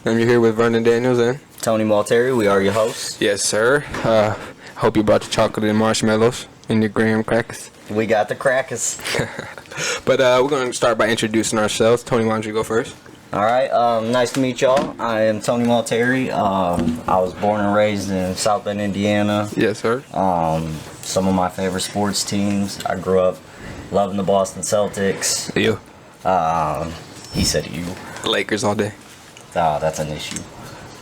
I'm here with Vernon Daniels and Tony Malteri. We are your hosts. yes, sir. Hope you brought your chocolate and marshmallows and your graham crackers. We got the crackers. But we're going to start by introducing ourselves. Tony, why don't you go first? All right. Nice to meet y'all. I am Tony Malteri. I was born and raised in South Bend, Indiana. Yes, sir. Some of my favorite sports teams. I grew up loving the Boston Celtics. You. He said you. Lakers all day. That's an issue.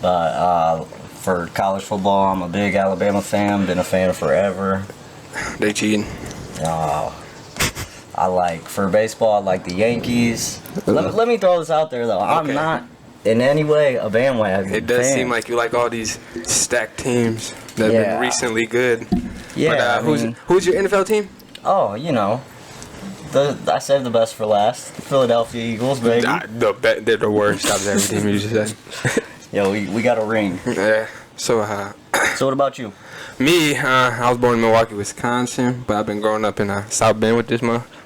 But for college football, I'm a big Alabama fan. Been a fan forever. They cheating. For baseball, I like the Yankees. Let me throw this out there, though. I'm Okay. not in any way a bandwagon It does fan. seem like you like all these stacked teams that have Yeah. been recently good. Yeah, But who's your NFL team? Oh, I saved the best for last. Philadelphia Eagles, baby. They're the worst out of every team you just said. Yo, we got a ring. Yeah. So, So what about you? me, I was born in Milwaukee, Wisconsin, but I've been growing up in South Bend with this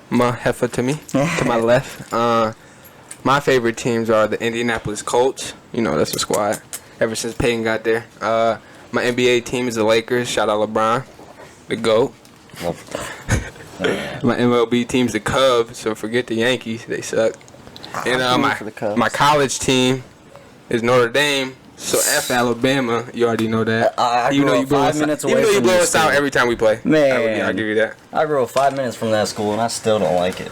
my heifer to me, to my left. My favorite teams are the Indianapolis Colts. You know, that's the squad. Ever since Peyton got there. My NBA team is the Lakers. Shout out LeBron, the GOAT. My MLB team's the Cubs, so forget the Yankees. They suck. And my college team is Notre Dame. So F Alabama, you already know that. Even though you blow us out every time we play. Man, I'll give you that. I grew up 5 minutes from that school, and I still don't like it.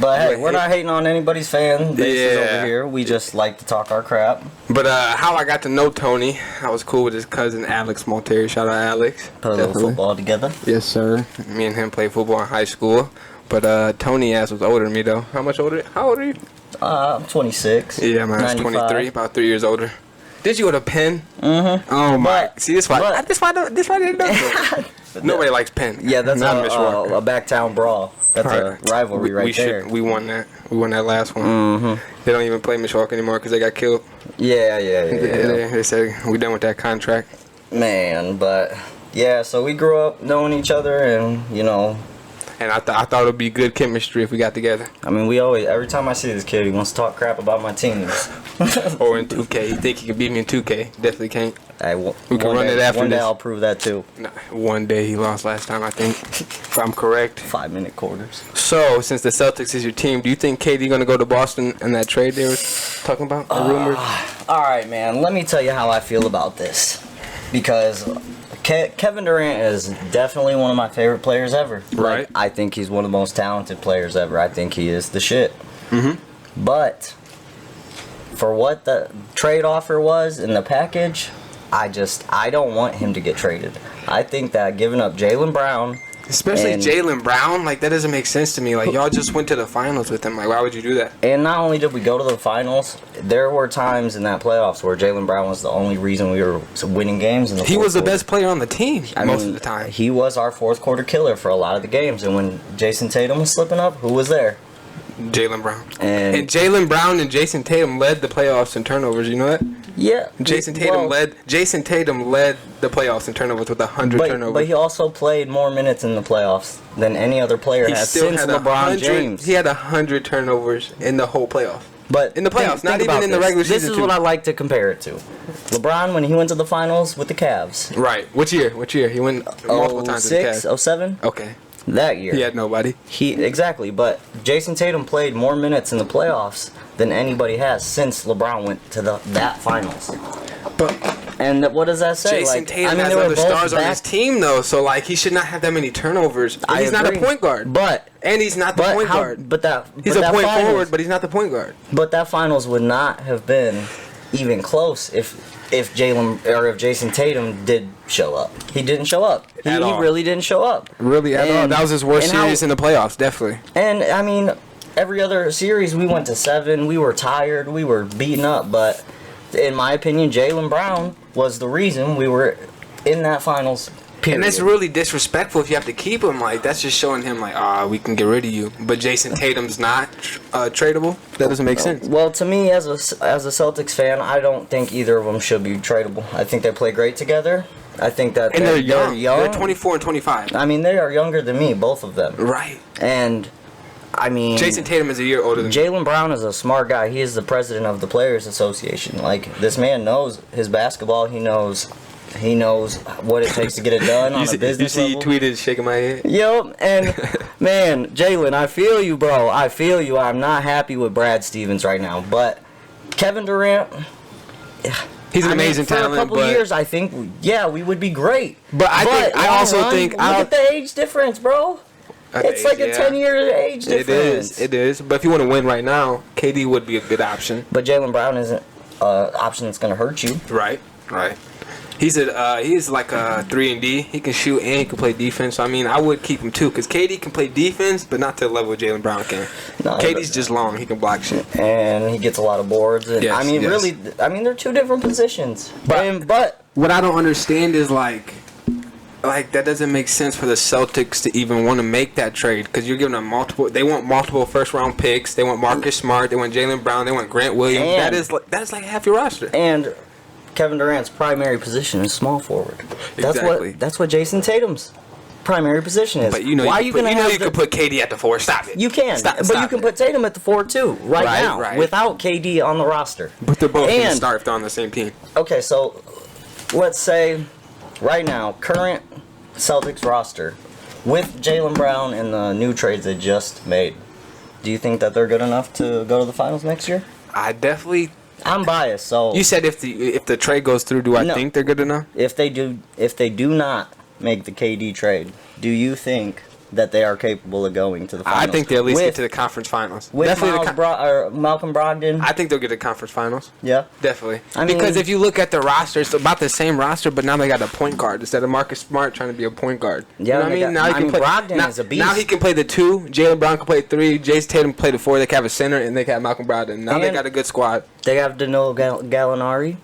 But hey, we're not hating on anybody's fan bases over here. We just like to talk our crap. But how I got to know Tony, I was cool with his cousin Alex Malteri. Shout out Alex. Play a little football together. Yes, sir. Me and him played football in high school. But Tony was older than me though. How much older? How old are you? I'm 26. Yeah, man, I was 23, about 3 years older. Did you go to Penn? Mm-hmm. Oh my! See, this why I didn't know. Nobody likes Penn. Yeah, that's not a backtown brawl. That's a rivalry there. We won that. We won that last one. Mm-hmm. They don't even play Mishawaka anymore because they got killed. Yeah. They said we done with that contract. Man, but yeah. So we grew up knowing each other, and And I thought it would be good chemistry if we got together. I mean, every time I see this kid, he wants to talk crap about my teams. Or in 2K. You think he can beat me in 2K? Definitely can't. Hey, we can run it after one day this. I'll prove that too. No, one day he lost last time, I think. If I'm correct. 5-minute quarters. So, since the Celtics is your team, do you think KD going to go to Boston in that trade they were talking about? The rumors? All right, man. Let me tell you how I feel about this. Because Kevin Durant is definitely one of my favorite players ever. Right. I think he's one of the most talented players ever. I think he is the shit. Mm-hmm. But for what the trade offer was in the package, I don't want him to get traded. I think that giving up Jaylen Brown, especially Jaylen Brown, like that doesn't make sense to me. Like y'all just went to the finals with him. Like why would you do that? And not only did we go to the finals, there were times in that playoffs where Jaylen Brown was the only reason we were winning games. He was the best player on the team most of the time. He was our fourth quarter killer for a lot of the games. And when Jason Tatum was slipping up, who was there? Jaylen Brown. And Jaylen Brown and Jason Tatum led the playoffs in turnovers. You know that? Yeah. Jason Tatum led the playoffs in turnovers with 100 turnovers. But he also played more minutes in the playoffs than any other player has since LeBron James. He had 100 turnovers in the whole playoff. But in the playoffs, not even in the regular season. This is what I like to compare it to. LeBron when he went to the finals with the Cavs. Right. Which year? He went multiple times with the Cavs. 06, 07? Okay. That year. He had nobody. Exactly, but Jason Tatum played more minutes in the playoffs than anybody has since LeBron went to that finals. And what does that say? Jason Tatum has other stars on his team, though, so he should not have that many turnovers. But he's not a point guard. And he's not the point guard. He's a point forward, but he's not the point guard. But that finals would not have been even close if Jason Tatum did show up. He didn't show up. He really didn't show up. Really at all. That was his worst series in the playoffs, definitely. And I mean, every other series we went to 7. We were tired. We were beaten up. But in my opinion, Jaylen Brown was the reason we were in that finals. Period. And that's really disrespectful if you have to keep him. That's just showing him we can get rid of you. But Jason Tatum's not tradable. That doesn't make sense. Well, to me, as a Celtics fan, I don't think either of them should be tradable. I think they play great together. I think that they're young. They're 24 and 25. I mean, they are younger than me, both of them. Right. And I mean, Jason Tatum is a year older than me. Jaylen Brown is a smart guy. He is the president of the Players Association. Like, this man knows his basketball. He knows what it takes to get it done on a business level. You tweeted shaking my head? Yep, and man, Jalen, I feel you, bro. I feel you. I'm not happy with Brad Stevens right now, but Kevin Durant, he's an amazing talent. For a couple years, I think, we would be great. But I also think look at the age difference, bro. It's like a 10-year age difference. It is. But if you want to win right now, KD would be a good option. But Jaylen Brown isn't an option that's going to hurt you. Right. He's like a 3-and-D. He can shoot and he can play defense. So, I mean, I would keep him too, because KD can play defense, but not to the level Jaylen Brown can. No, KD's just long. He can block shit. And he gets a lot of boards. And, really, they're two different positions. But what I don't understand is, like that doesn't make sense for the Celtics to even want to make that trade, because you're giving them they want multiple first-round picks. They want Marcus Smart. They want Jaylen Brown. They want Grant Williams. That is like half your roster. And Kevin Durant's primary position is small forward. That's what Jason Tatum's primary position is. But you can put KD at the 4. Stop it. You can. But you can put Tatum at the 4 too right now without KD on the roster. But they're both going to start if they're on the same team. Okay, so let's say right now, current Celtics roster with Jaylen Brown and the new trades they just made. Do you think that they're good enough to go to the finals next year? I'm biased, so you said if the trade goes through, do I think they're good enough? If they do not make the KD trade, do you think that they are capable of going to the finals? I think they at least get to the conference finals. With Malcolm Brogdon? I think they'll get to the conference finals. Yeah. Definitely. Because if you look at the roster, it's about the same roster, but now they got a point guard instead of Marcus Smart trying to be a point guard. Yeah, you know what I mean? Brogdon is a beast. Now he can play the 2. Jaylen Brown can play 3. Jason Tatum can play the 4. They can have a center, and they can have Malcolm Brogdon. Now they got a good squad. They have Danilo Gallinari.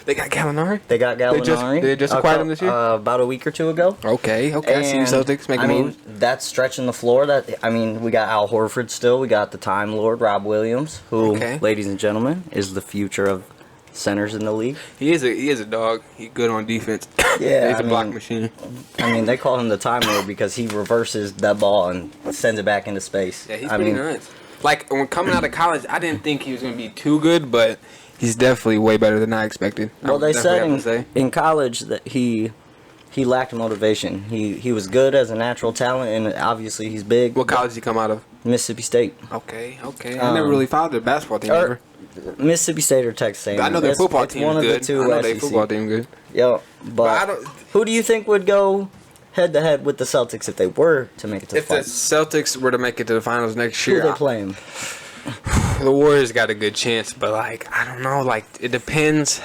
They got Gallinari? They just acquired him this year? About a week or two ago. Okay. I see you Celtics making moves. That's stretching the floor. We got Al Horford still. We got the Time Lord, Rob Williams, who, ladies and gentlemen, is the future of centers in the league. He is a dog. He's good on defense. Yeah, he's a block machine. They call him the Time Lord because he reverses that ball and sends it back into space. Yeah, he's pretty nuts. Like, when coming out of college, I didn't think he was going to be too good, but he's definitely way better than I expected. Well, they said in college that he lacked motivation. He was good as a natural talent, and obviously he's big. What college did he come out of? Mississippi State. Okay. I never really followed their basketball team ever. Mississippi State or Texas A&M. I know their football team is good. I know their football team good. Yeah, but who do you think would go head-to-head with the Celtics if they were to make it to the finals? If the Celtics were to make it to the finals next year, who are they playing? The Warriors got a good chance, but I don't know. It depends.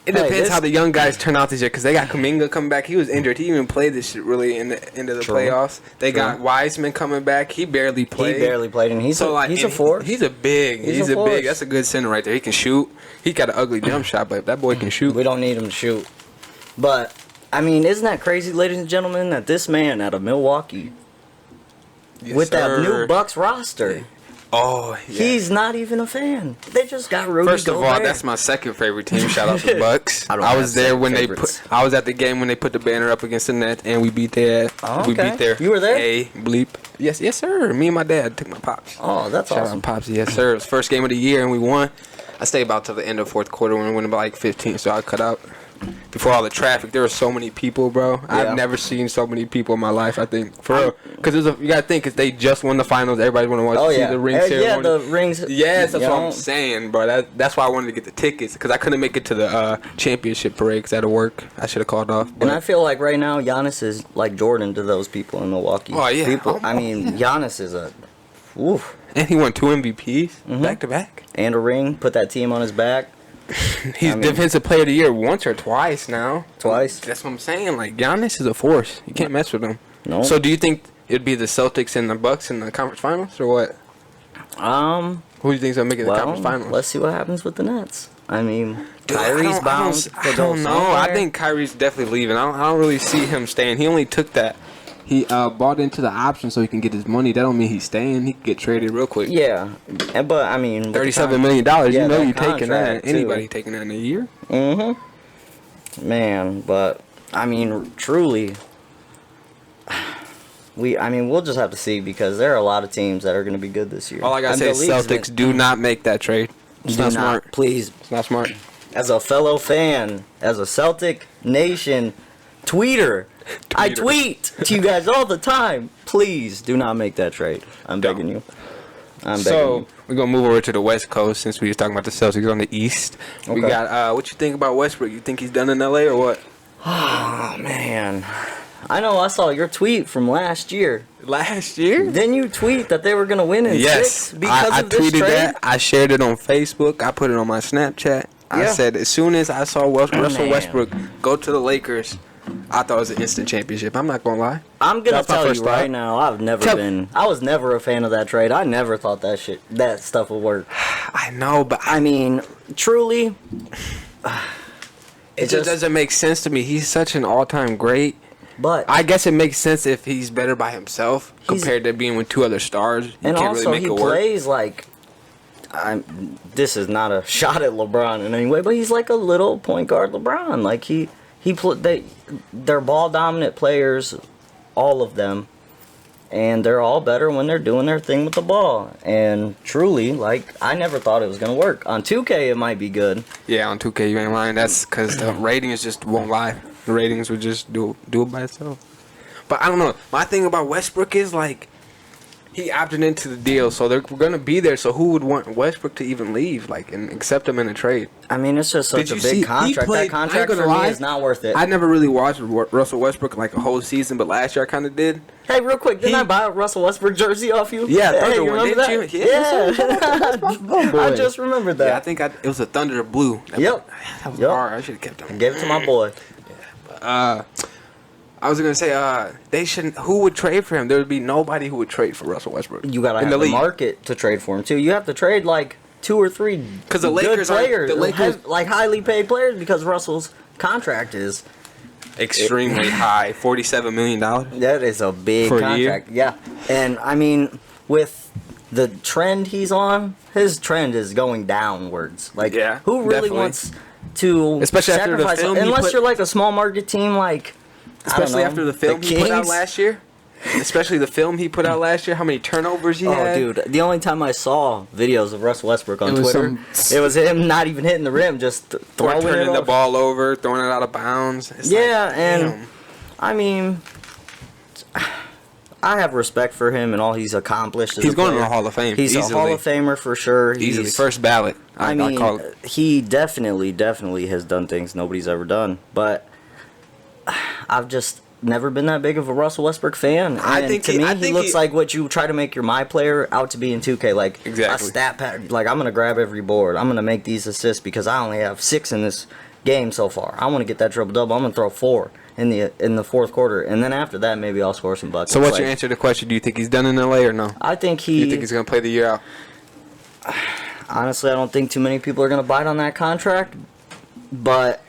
It depends how the young guys turn out this year, because they got Kuminga coming back. He was injured. He even played this shit really in the end of the playoffs. They got Wiseman coming back. He barely played. And he's a force. He's a big. That's a good center right there. He can shoot. He got an ugly jump shot, but that boy can shoot. We don't need him to shoot. But isn't that crazy, ladies and gentlemen, that this man out of Milwaukee, that new Bucks roster. Oh, yeah. He's not even a fan. They just got Rudy First of Gobert. all, that's my second favorite team. Shout out to the Bucks. I was there when I was at the game when they put the banner up against the net, and we beat their. Oh, okay. We beat their. You were there? Bleep. Yes, sir. Me and my dad took my pops. Oh, that's Shout awesome. out to pops. Yes, sir. It was first game of the year, and we won. I stayed about till the end of fourth quarter when we went about 15, so I cut out. Before all the traffic, there were so many people, bro. Yeah. I've never seen so many people in my life, I think. For real. Because you got to think, because they just won the finals. Everybody want to watch see the ring ceremony. Yeah, the rings. Yes, that's what I'm saying, bro. That's why I wanted to get the tickets, because I couldn't make it to the championship parade because I had to work. I should have called off. And I feel like right now, Giannis is like Jordan to those people in Milwaukee. Oh, yeah. Giannis is a... Oof. And he won 2 MVPs back-to-back. And a ring. Put that team on his back. He's Defensive Player of the Year once or twice now. Twice. That's what I'm saying. Giannis is a force. You can't mess with him. No. So do you think it'd be the Celtics and the Bucks in the conference finals, or what? Who do you think's gonna make it the conference finals? Let's see what happens with the Nets. Kyrie's bound. I don't know. I think Kyrie's definitely leaving. I don't really see him staying. He only took that. He bought into the option so he can get his money. That don't mean he's staying. He can get traded real quick. Yeah, but $37 million. You know you're taking that. Anybody taking that in a year? Man, but truly, We'll just have to see because there are a lot of teams that are going to be good this year. All I gotta say is Celtics do not make that trade. It's not smart. Please. It's not smart. As a fellow fan, as a Celtic Nation tweeter, I tweet to you guys all the time. Please do not make that trade. I'm begging you. So we're gonna move over to the West Coast since we were talking about the Celtics on the East. Okay. We got what you think about Westbrook? You think he's done in LA or what? Oh man, I know. I saw your tweet from last year. Last year? Didn't you tweet that they were gonna win in 6 because I of this tweeted trade? that. I shared it on Facebook. I put it on my Snapchat. I said as soon as I saw Russell Westbrook go to the Lakers, I thought it was an instant championship. I'm not gonna lie. I'm gonna tell you right now, I was never a fan of that trade. I never thought that stuff would work. I know, but I mean, truly, it just doesn't make sense to me. He's such an all-time great. But I guess it makes sense if he's better by himself compared to being with two other stars. You and can't also, really make it work. plays like. This is not a shot at LeBron in any way, but he's like a little point guard LeBron. Like they're ball dominant players, all of them, and they're all better when they're doing their thing with the ball. And truly, like, I never thought it was gonna work. On 2K, it might be good. Yeah, on 2K you ain't lying. That's because the ratings just won't lie. The ratings would just do it by itself. But I don't know. My thing about Westbrook is like he opted into the deal, so they're gonna be there. So who would want Westbrook to even leave, like, and accept him in a trade? I mean, it's just such a big contract. That contract for me is not worth it. I never really watched Russell Westbrook like a whole season, but last year I kind of did. Hey, real quick, didn't I buy a Russell Westbrook jersey off you? Yeah, hey, you remember didn't that? you? Yeah. I just remembered that. Yeah, I think it was a Thunder Blue. That was hard. I should have kept it. Gave it to my boy. Yeah, but, I was gonna say, they shouldn't. Who would trade for him? There would be nobody who would trade for Russell Westbrook. You gotta have the market to trade for him too. You have to trade like 2 or 3 because the Lakers players, the Lakers like highly paid players, because Russell's contract is extremely high, $47 million. That is a big contract. Yeah, and I mean, with the trend he's on, his trend is going downwards. Like, who really wants to especially after the film unless you're like a small market team, like. Especially after the film he put out last year. Especially the film he put out last year. How many turnovers he had. Oh, dude. The only time I saw videos of Russell Westbrook on Twitter, it was him not even hitting the rim, just turning the ball over, throwing it out of bounds. It's and I mean, I have respect for him and all he's accomplished. He's going to the Hall of Fame. He's a Hall of Famer for sure. Easily. First ballot. I mean, he definitely has done things nobody's ever done. But I've just never been that big of a Russell Westbrook fan. And to me, he looks like what you try to make your my player out to be in 2K. Like a stat pad. Like, I'm going to grab every board. I'm going to make these assists because I only have 6 in this game so far. I want to get that triple-double. I'm going to throw 4 in the fourth quarter. And then after that, maybe I'll score some buckets. So what's your answer to the question? Do you think he's done in LA or no? I think you think he's going to play the year out? Honestly, I don't think too many people are going to bite on that contract. But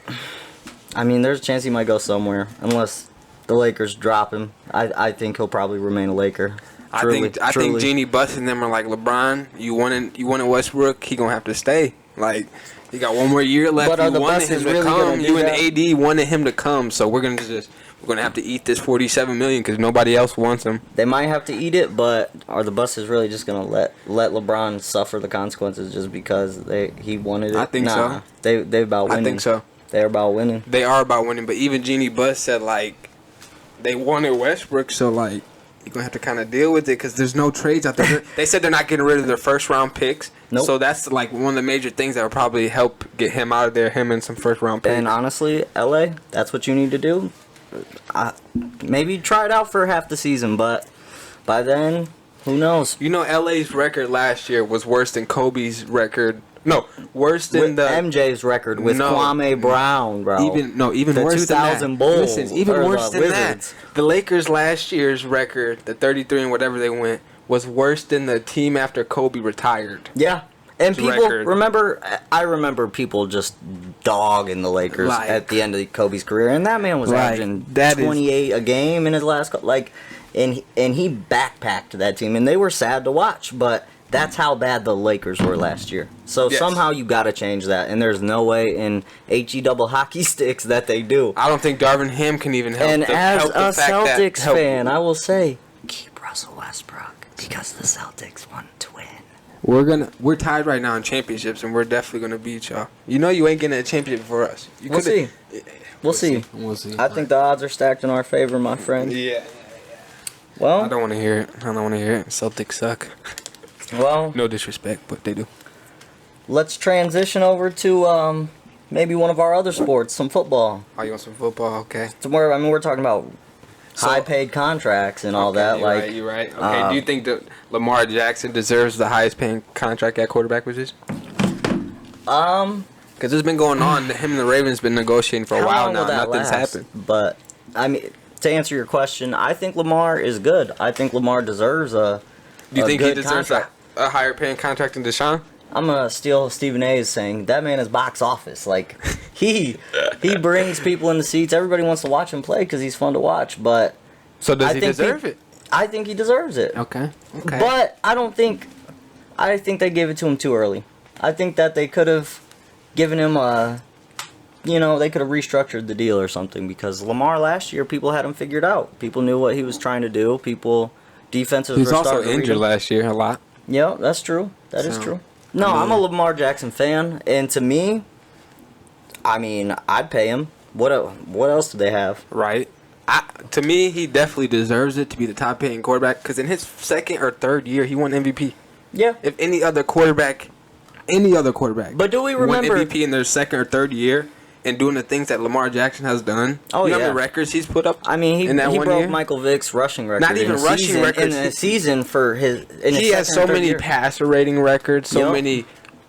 I mean, there's a chance he might go somewhere, unless the Lakers drop him. I think he'll probably remain a Laker. I think Jeannie Buss and them are like, LeBron, you wanted Westbrook, he gonna have to stay. Like, you got one more year left. But you wanted him to come. You and AD wanted him to come, so we're gonna have to eat this $47 million because nobody else wants him. They might have to eat it, but are the Buses really just gonna let LeBron suffer the consequences just because he wanted it? I think so. They about winning. I think so. They're about winning. They are about winning, but even Jeannie Buss said, like, they wanted Westbrook, so, like, you're going to have to kind of deal with it because there's no trades out there. They said they're not getting rid of their first-round picks. Nope. So that's, like, one of the major things that would probably help get him out of there, him and some first-round picks. And honestly, LA, that's what you need to do. Maybe try it out for half the season, but by then, who knows? You know, LA's record last year was worse than Kobe's record. No, worse than the MJ's record with Kwame Brown, bro. Even the worse 2000 than that. Bulls. Listen, even worse than Wizards. that. The Lakers last year's record, the 33 and whatever they went, was worse than the team after Kobe retired. Yeah. And people I remember people just dogging the Lakers at the end of Kobe's career, and that man was averaging 28 a game in his last and he backpacked that team, and they were sad to watch, but that's how bad the Lakers were last year. So somehow you got to change that, and there's no way in HE double hockey sticks that they do. I don't think Darvin Ham can even help. And as a Celtics fan, I will say, keep Russell Westbrook because the Celtics want to win. We're tied right now in championships, and we're definitely gonna beat y'all. You know you ain't getting a championship for us. We'll see. We'll see. We'll see. I think the odds are stacked in our favor, my friend. Yeah. Well, I don't want to hear it. Celtics suck. well, No disrespect, but they do. let's transition over to maybe one of our other sports, some football. Oh, you want some football? Okay. So we're talking about So- high-paid contracts and all Okay, that. you're Like, right, you're right. Okay, do you think that Lamar Jackson deserves the highest paying contract at quarterback position? Because it's been going on. Him and the Ravens been negotiating for a how while long now. will that Nothing's last? happened. But I mean, to answer your question, I think Lamar is good. I think Lamar deserves a. Do you think he good deserves contract. a higher paying contract than Deshaun? I'm gonna steal Stephen A's saying that man is box office. Like he brings people in the seats. Everybody wants to watch him play because he's fun to watch. But So does I he think deserve it? I think he deserves it. Okay. Okay. But I don't think. I think they gave it to him too early. I think that they could have given him a. They could have restructured the deal or something because Lamar last year, people had him figured out. People knew what he was trying to do. Defenses He's were also starting to read injured him. last year a lot. Yeah, that's true. That is So, true. No, I mean- I'm a Lamar Jackson fan, and to me, I mean, I'd pay him. What else do they have? Right. To me, he definitely deserves it to be the top paying quarterback because in his second or third year, he won MVP. Yeah. If any other quarterback, But do we won remember? MVP in their second or third year and doing the things that Lamar Jackson has done, Oh, you know how yeah. many records he's put up? I mean, he in that one broke year? Michael Vick's rushing record. Not even in a rushing season, records. in a season for his. In He his has second so and third many year. passer rating records, so Yup.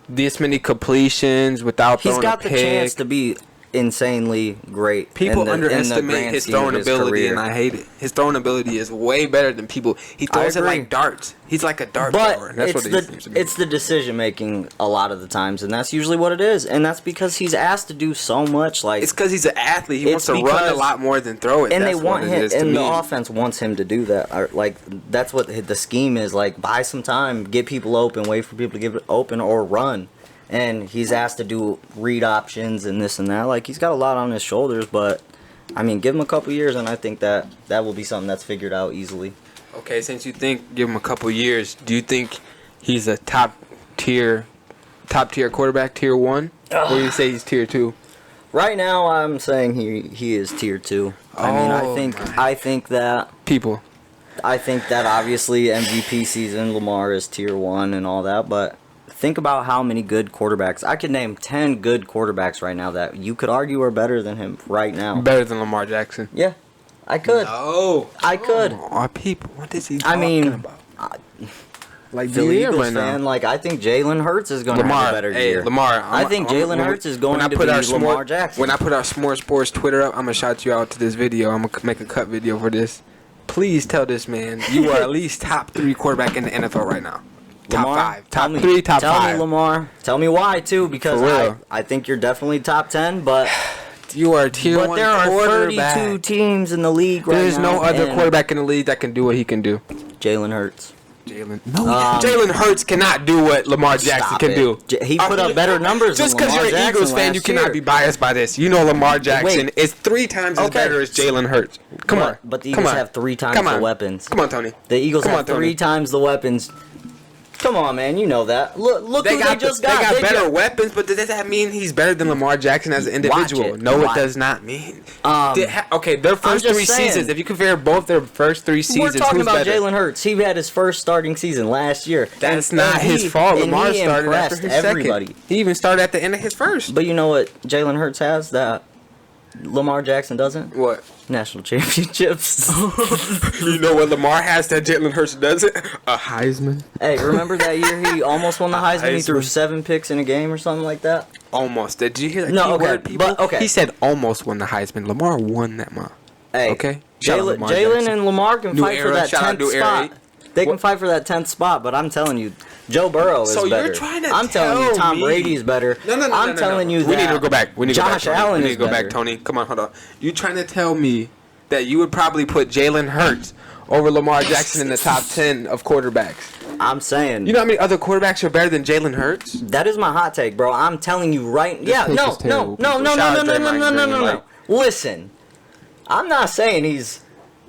this many completions without He's throwing got a the pick. chance to be insanely great. People in the underestimate grand his scheme of throwing his ability, career. and I hate it. His throwing ability is way better than people. He throws it agree. like darts. He's like a dart But thrower. That's it's what he seems to be. it's the decision making a lot of the times, and that's usually what it is. And that's because he's asked to do so much. Like, It's because he's an athlete. He wants It's to run a because- lot more than throw it. and That's they want what it him, is to and me. the offense wants him to do that. Like, that's what the scheme is. Like, buy some time, get people open, wait for people to get open, or run. And he's asked to do read options and this and that. Like, he's got a lot on his shoulders, but I mean, give him a couple years, and I think that will be something that's figured out easily. Okay, since you think give him a couple years, do you think he's a top tier quarterback, tier 1, or do you say he's tier 2? Right now, I'm saying he is tier 2. I mean, Oh, I think that obviously MVP season Lamar is tier 1 and all that, but think about how many good quarterbacks. I could name 10 good quarterbacks right now that you could argue are better than him right now. Better than Lamar Jackson. Yeah, I could. No, I could. Oh, people, what is he I talking mean, about? Like Philly year Eagles right fan, now. like I think Jalen Hurts is going to have a better year. Lamar. I think Jalen Hurts is going to be Lamar Jackson. When I put our S'more Sports Twitter up, I'm gonna shout you out to this video. I'm gonna make a cut video for this. Please tell this man you are at least top 3 quarterback in the NFL right now. Top Lamar, 5, top tell 3, top 5. Tell me, Lamar. Tell me why too, because For real. I think you're definitely top 10, but You are a tier 1 but there are 32 quarterback. teams in the league right now. There's no other and quarterback in the league that can do what he can do. Jalen Hurts. Jalen Hurts cannot do what Lamar Jackson Stop can it. do. He put up better numbers Just than because Lamar you're an Jackson Eagles fan, you last cannot year. be biased by this. You know Lamar Jackson Wait. is 3 times as Okay. better as Jalen Hurts. Come on. But the Come Eagles on. have 3 times Come the on. weapons. Come on, Tony. The Eagles Come have on, Tony. 3 times the weapons. Come on, man. You know that. Look who they just got. They got They better ju- weapons, but does that mean he's better than Lamar Jackson as an individual? it. No, Watch. it does not mean. Um, Okay, their first just 3 saying. seasons. If you compare both their first 3 We're seasons, talking who's about better? Jalen Hurts. He had his first starting season last year. That's And- not and his he- fault. and Lamar he started after impressed his everybody. second. He even started at the end of his first. But you know what Jalen Hurts has that Lamar Jackson doesn't? What? National championships. You know what Lamar has that Jalen Hurts doesn't? A Heisman. Hey, remember that year he almost won the Heisman? He threw Heisman. 7 picks in a game or something like that? Almost. Did you hear that? No, key okay, word, people? but- okay. He said almost won the Heisman. Lamar won that month. Hey, Okay. Shout out Lamar Jalen Jackson. and Lamar can New fight for era. that Shout out 10th New era spot. 8. They can What? fight for that 10th spot, but I'm telling you, Joe Burrow is So you're better. trying to I'm telling you, tell Tom me- Brady is better. I'm telling you that We need to go back. We need to Josh go back, Tony. Allen We need is to go better. back, Tony. Come on, hold on. You trying to tell me that you would probably put Jalen Hurts over Lamar Jackson in the top 10 of quarterbacks? I'm saying. You know how many other quarterbacks are better than Jalen Hurts? That is my hot take, bro. I'm telling you right. Yeah, take no, is terrible, no, no, people. no, Shout no, out no, no, Draymond no, no, Green, no, no. like- Listen, I'm not saying he's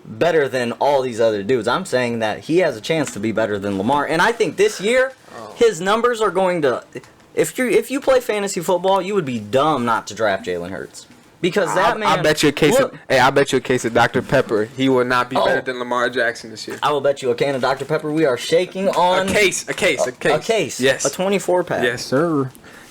better than all these other dudes. I'm saying that he has a chance to be better than Lamar. And I think this year, his numbers are going to... If you play fantasy football, you would be dumb not to draft Jalen Hurts. Because that man... I bet you a case of Dr. Pepper. He will not be better than Lamar Jackson this year. I will bet you a can of Dr. Pepper. We are shaking on... A case. A case. Yes. A 24-pack. Yes, sir.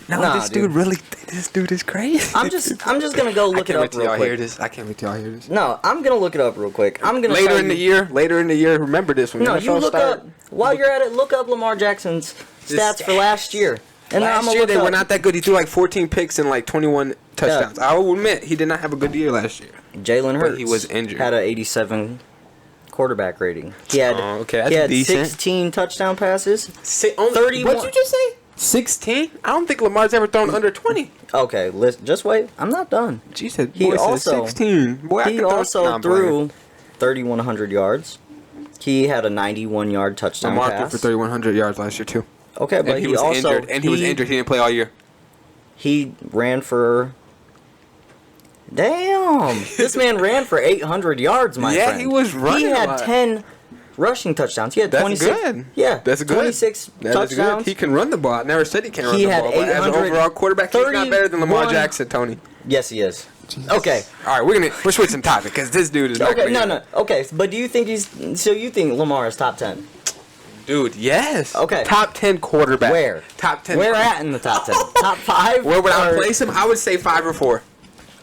No, this dude is crazy. I'm just gonna go look it up real quick. I can't wait till y'all hear this. No, I'm gonna look it up real quick. I'm gonna later in the year. Remember this one. No, you look up while you're at it. Look up Lamar Jackson's stats for last year. And last year they were not that good. He threw like 14 picks and like 21 touchdowns. I will admit he did not have a good year last year. Jalen Hurts, he was injured. Had an 87 quarterback rating. He had decent. 16 touchdown passes. 31. What did you just say? 16? I don't think Lamar's ever thrown under 20. Okay, just wait. I'm not done. Jesus, he also 16. Boy, he also threw 3,100 yards. He had a 91-yard touchdown Lamar pass. threw for 3,100 yards last year too. Okay, but he was also injured. And he was injured. He didn't play all year. He ran for... Damn! This man ran for 800 yards, my friend. Yeah, he was running. He had 10 rushing touchdowns. He had 26. That's good. Yeah, that's good. 26 touchdowns. He can run the ball. I never said he can't run the ball. But as an overall quarterback, he's not better than Lamar Jackson, Tony. Yes, he is. Jesus. Okay. All right, we're switching topic because this dude is not no. Okay, but do you think you think Lamar is top 10? Dude, yes. Okay. Top 10 quarterback. Where? Top 10. Where at in the top 10? Top 5? Where would I place him? I would say 5 or 4.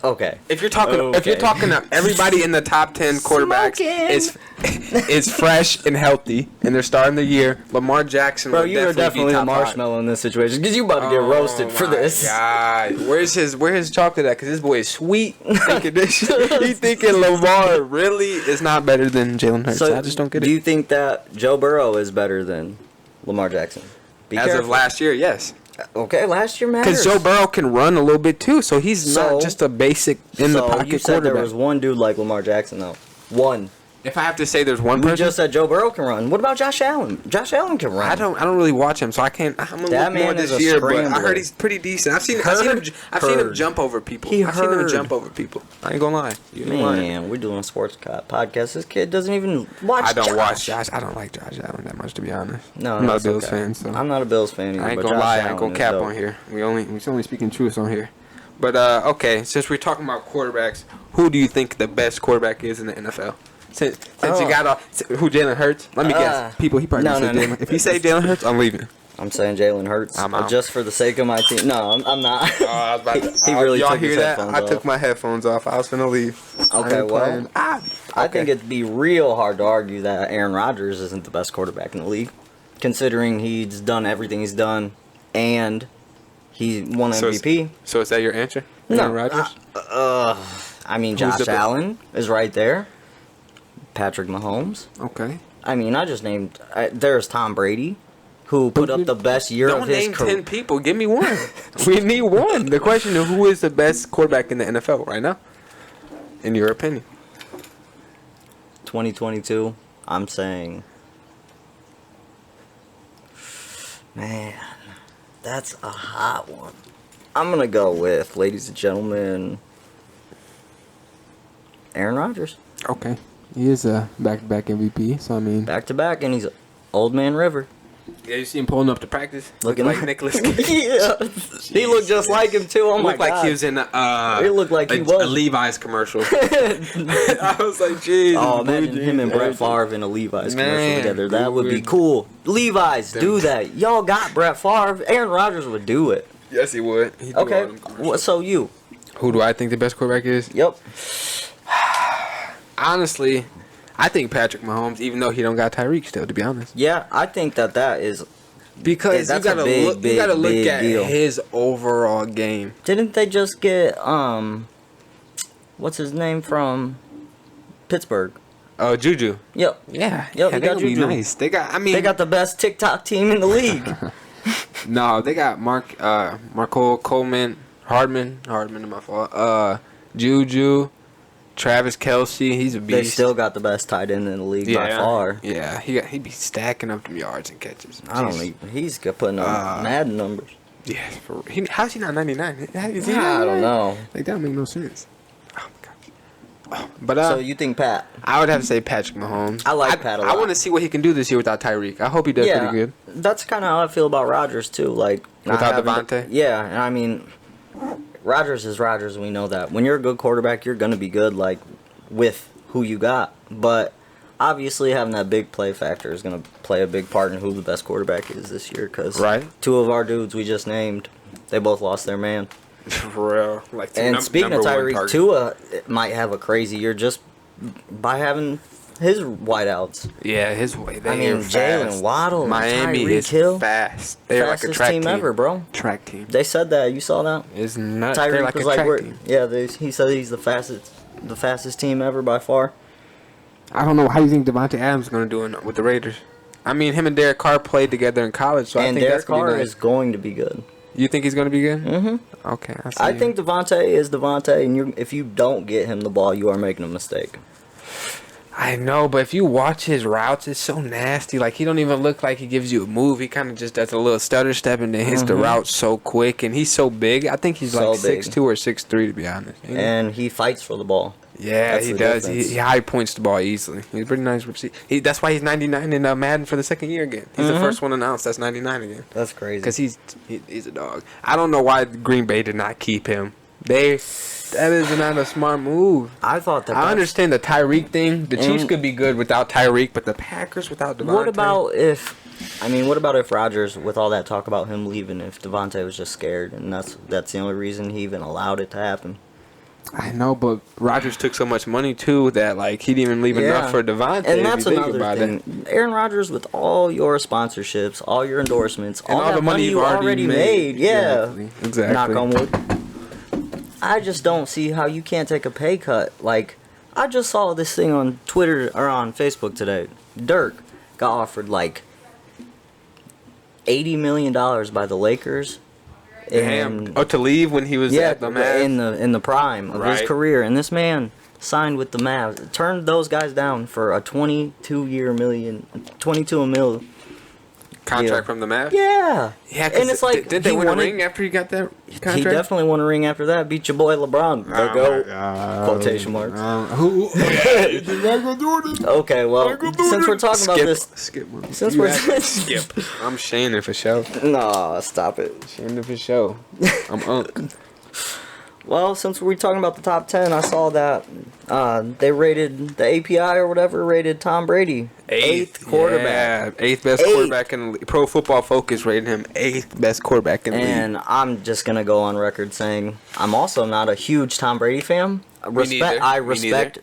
Okay. If you're talking to everybody in the top 10 quarterbacks is fresh and healthy and they're starting the year, Lamar Jackson. Bro, you are definitely the marshmallow in this situation because you about to get roasted for this. God, where's his chocolate at? Because this boy is sweet. He's thinking Lamar really is not better than Jalen Hurts. So I just don't get it. Do you think that Joe Burrow is better than Lamar Jackson? As of last year, yes. Okay, last year matters. Because Joe Burrow can run a little bit too, so he's not just a basic in the pocket you said quarterback. There was one dude like Lamar Jackson though. One. If I have to say, there's one person. We just said Joe Burrow can run. What about Josh Allen? Josh Allen can run. I don't really watch him, so I can't. I'm gonna look more this year, but I heard he's pretty decent. I've seen him jump over people. I've seen him jump over people. I ain't gonna lie. Man, we're doing a sports podcast. This kid doesn't even watch. I don't watch Josh. I don't like Josh Allen that much, to be honest. No, I'm not a Bills fan. So I'm not a Bills fan either. I ain't gonna lie. I ain't gonna cap on here. We only speaking truth on here. But okay, since we're talking about quarterbacks, who do you think the best quarterback is in the NFL? Since you got who Jalen Hurts? Let me guess. He probably said Jalen. If he say Jalen Hurts, I'm leaving. I'm saying Jalen Hurts. I'm out. Just for the sake of my team. No, I'm not. I was about to, he really y'all took hear his that? headphones I off. took my headphones off. I was finna leave. Okay, well, I think it'd be real hard to argue that Aaron Rodgers isn't the best quarterback in the league, considering he's done everything he's done, and he won MVP. So is that your answer? No, Aaron Rodgers? I mean, Josh Allen is right there. Patrick Mahomes. Okay. I mean, I just named. There's Tom Brady, who put up the best year of his career. Don't name 10 people. Give me one. We need one. The question is, who is the best quarterback in the NFL right now, in your opinion? 2022. I'm saying. Man, that's a hot one. I'm gonna go with, ladies and gentlemen, Aaron Rodgers. Okay. He is a back-to-back MVP, so I mean... Back-to-back, and he's Old Man River. Yeah, you see him pulling up to practice? Looking like Nicholas Cage. Yeah. He looked just like him, too. Oh, my God. Looked like he was in he looked like he was. A Levi's commercial. I was like, jeez. Oh, imagine him and Brett Favre in a Levi's commercial together. That would be cool. Levi's, do that. Y'all got Brett Favre. Aaron Rodgers would do it. Yes, he would. Okay, so you. Who do I think the best quarterback is? Yep. Honestly, I think Patrick Mahomes, even though he don't got Tyreek still, to be honest. Yeah, I think that is because you gotta look at deal. His overall game. Didn't they just get what's his name from Pittsburgh? Oh, Juju. Yep. Yeah. Yep. They got Juju. Nice. They got the best TikTok team in the league. No, they got Marco Coleman, Hardman in my fault. Juju. Travis Kelce, he's a beast. They still got the best tight end in the league by far. Yeah, he'd be stacking up them yards and catches. I don't know. He's putting up Madden numbers. Yeah, how's he not 99? I don't know. Like, that don't make no sense. Oh, my But So you think Pat? I would have to say Patrick Mahomes. I like Pat a lot. I want to see what he can do this year without Tyreek. I hope he does pretty good. That's kind of how I feel about Rodgers too. Like Without Devontae? Yeah, and I mean, Rodgers is Rodgers. We know that. When you're a good quarterback, you're gonna be good. Like with who you got, but obviously having that big play factor is gonna play a big part in who the best quarterback is this year. Because two of our dudes we just named, they both lost their man. For real. Like, and speaking of Tyreek, Tua might have a crazy year just by having his wideouts. Yeah, his way. I mean, Jalen Waddle, Miami Tyreek is Hill, fast. They're like a fastest track team ever, bro. Track team. They said that. You saw that? It's nuts. They're Tyreek like was a like, track team. yeah. He said he's the fastest team ever by far. I don't know. How do you think Devontae Adams is going to do with the Raiders? I mean, him and Derek Carr played together in college, so I think Derek that's going to Carr be nice. is going to be good. You think he's going to be good? Mm-hmm. Okay. I think Devontae is Devontae, and if you don't get him the ball, you are making a mistake. I know, but if you watch his routes, it's so nasty. Like, he don't even look like he gives you a move. He kind of just does a little stutter step and then hits the route so quick. And he's so big. I think he's So like big. 6'2 or 6'3, to be honest. And he fights for the ball. Yeah, That's he the does. difference. He high points the ball easily. He's a pretty nice receiver. That's why he's 99 in Madden for the second year again. He's the first one announced that's 99 again. That's crazy. Because he's a dog. I don't know why Green Bay did not keep him. That is not a smart move. I thought that. I understand the Tyreek thing. The Chiefs could be good without Tyreek, but the Packers without Devontae. What about if Rodgers, with all that talk about him leaving, if Devontae was just scared, and that's the only reason he even allowed it to happen? I know, but Rodgers took so much money too that like he didn't even leave enough for Devontae. And that's if you think another about thing. it. Aaron Rodgers, with all your sponsorships, all your endorsements, And all that the money you you've already made, yeah, Exactly. knock on wood. I just don't see how you can't take a pay cut. Like, I just saw this thing on Twitter or on Facebook today. Dirk got offered like $80 million by the Lakers. Damn. To leave when he was at the Mavs? in the prime of his career, and this man signed with the Mavs, turned those guys down for a 22 mil Contract from the Mavs? Yeah. Yeah, and it's like, did they win a ring after he got that contract? He definitely won a ring after that. Beat your boy LeBron. The GOAT. Quotation marks. Okay, well, since we're talking about this, since we're skip, I'm Shannon for show. Nah, stop it. Shannon for show. I'm Unc. Well, since we're talking about the top 10, I saw that they rated the API or whatever rated Tom Brady eighth quarterback. Yeah, eighth best quarterback in the league. Pro Football Focus rated him eighth best quarterback in the league. And I'm just gonna go on record saying I'm also not a huge Tom Brady fan. I respect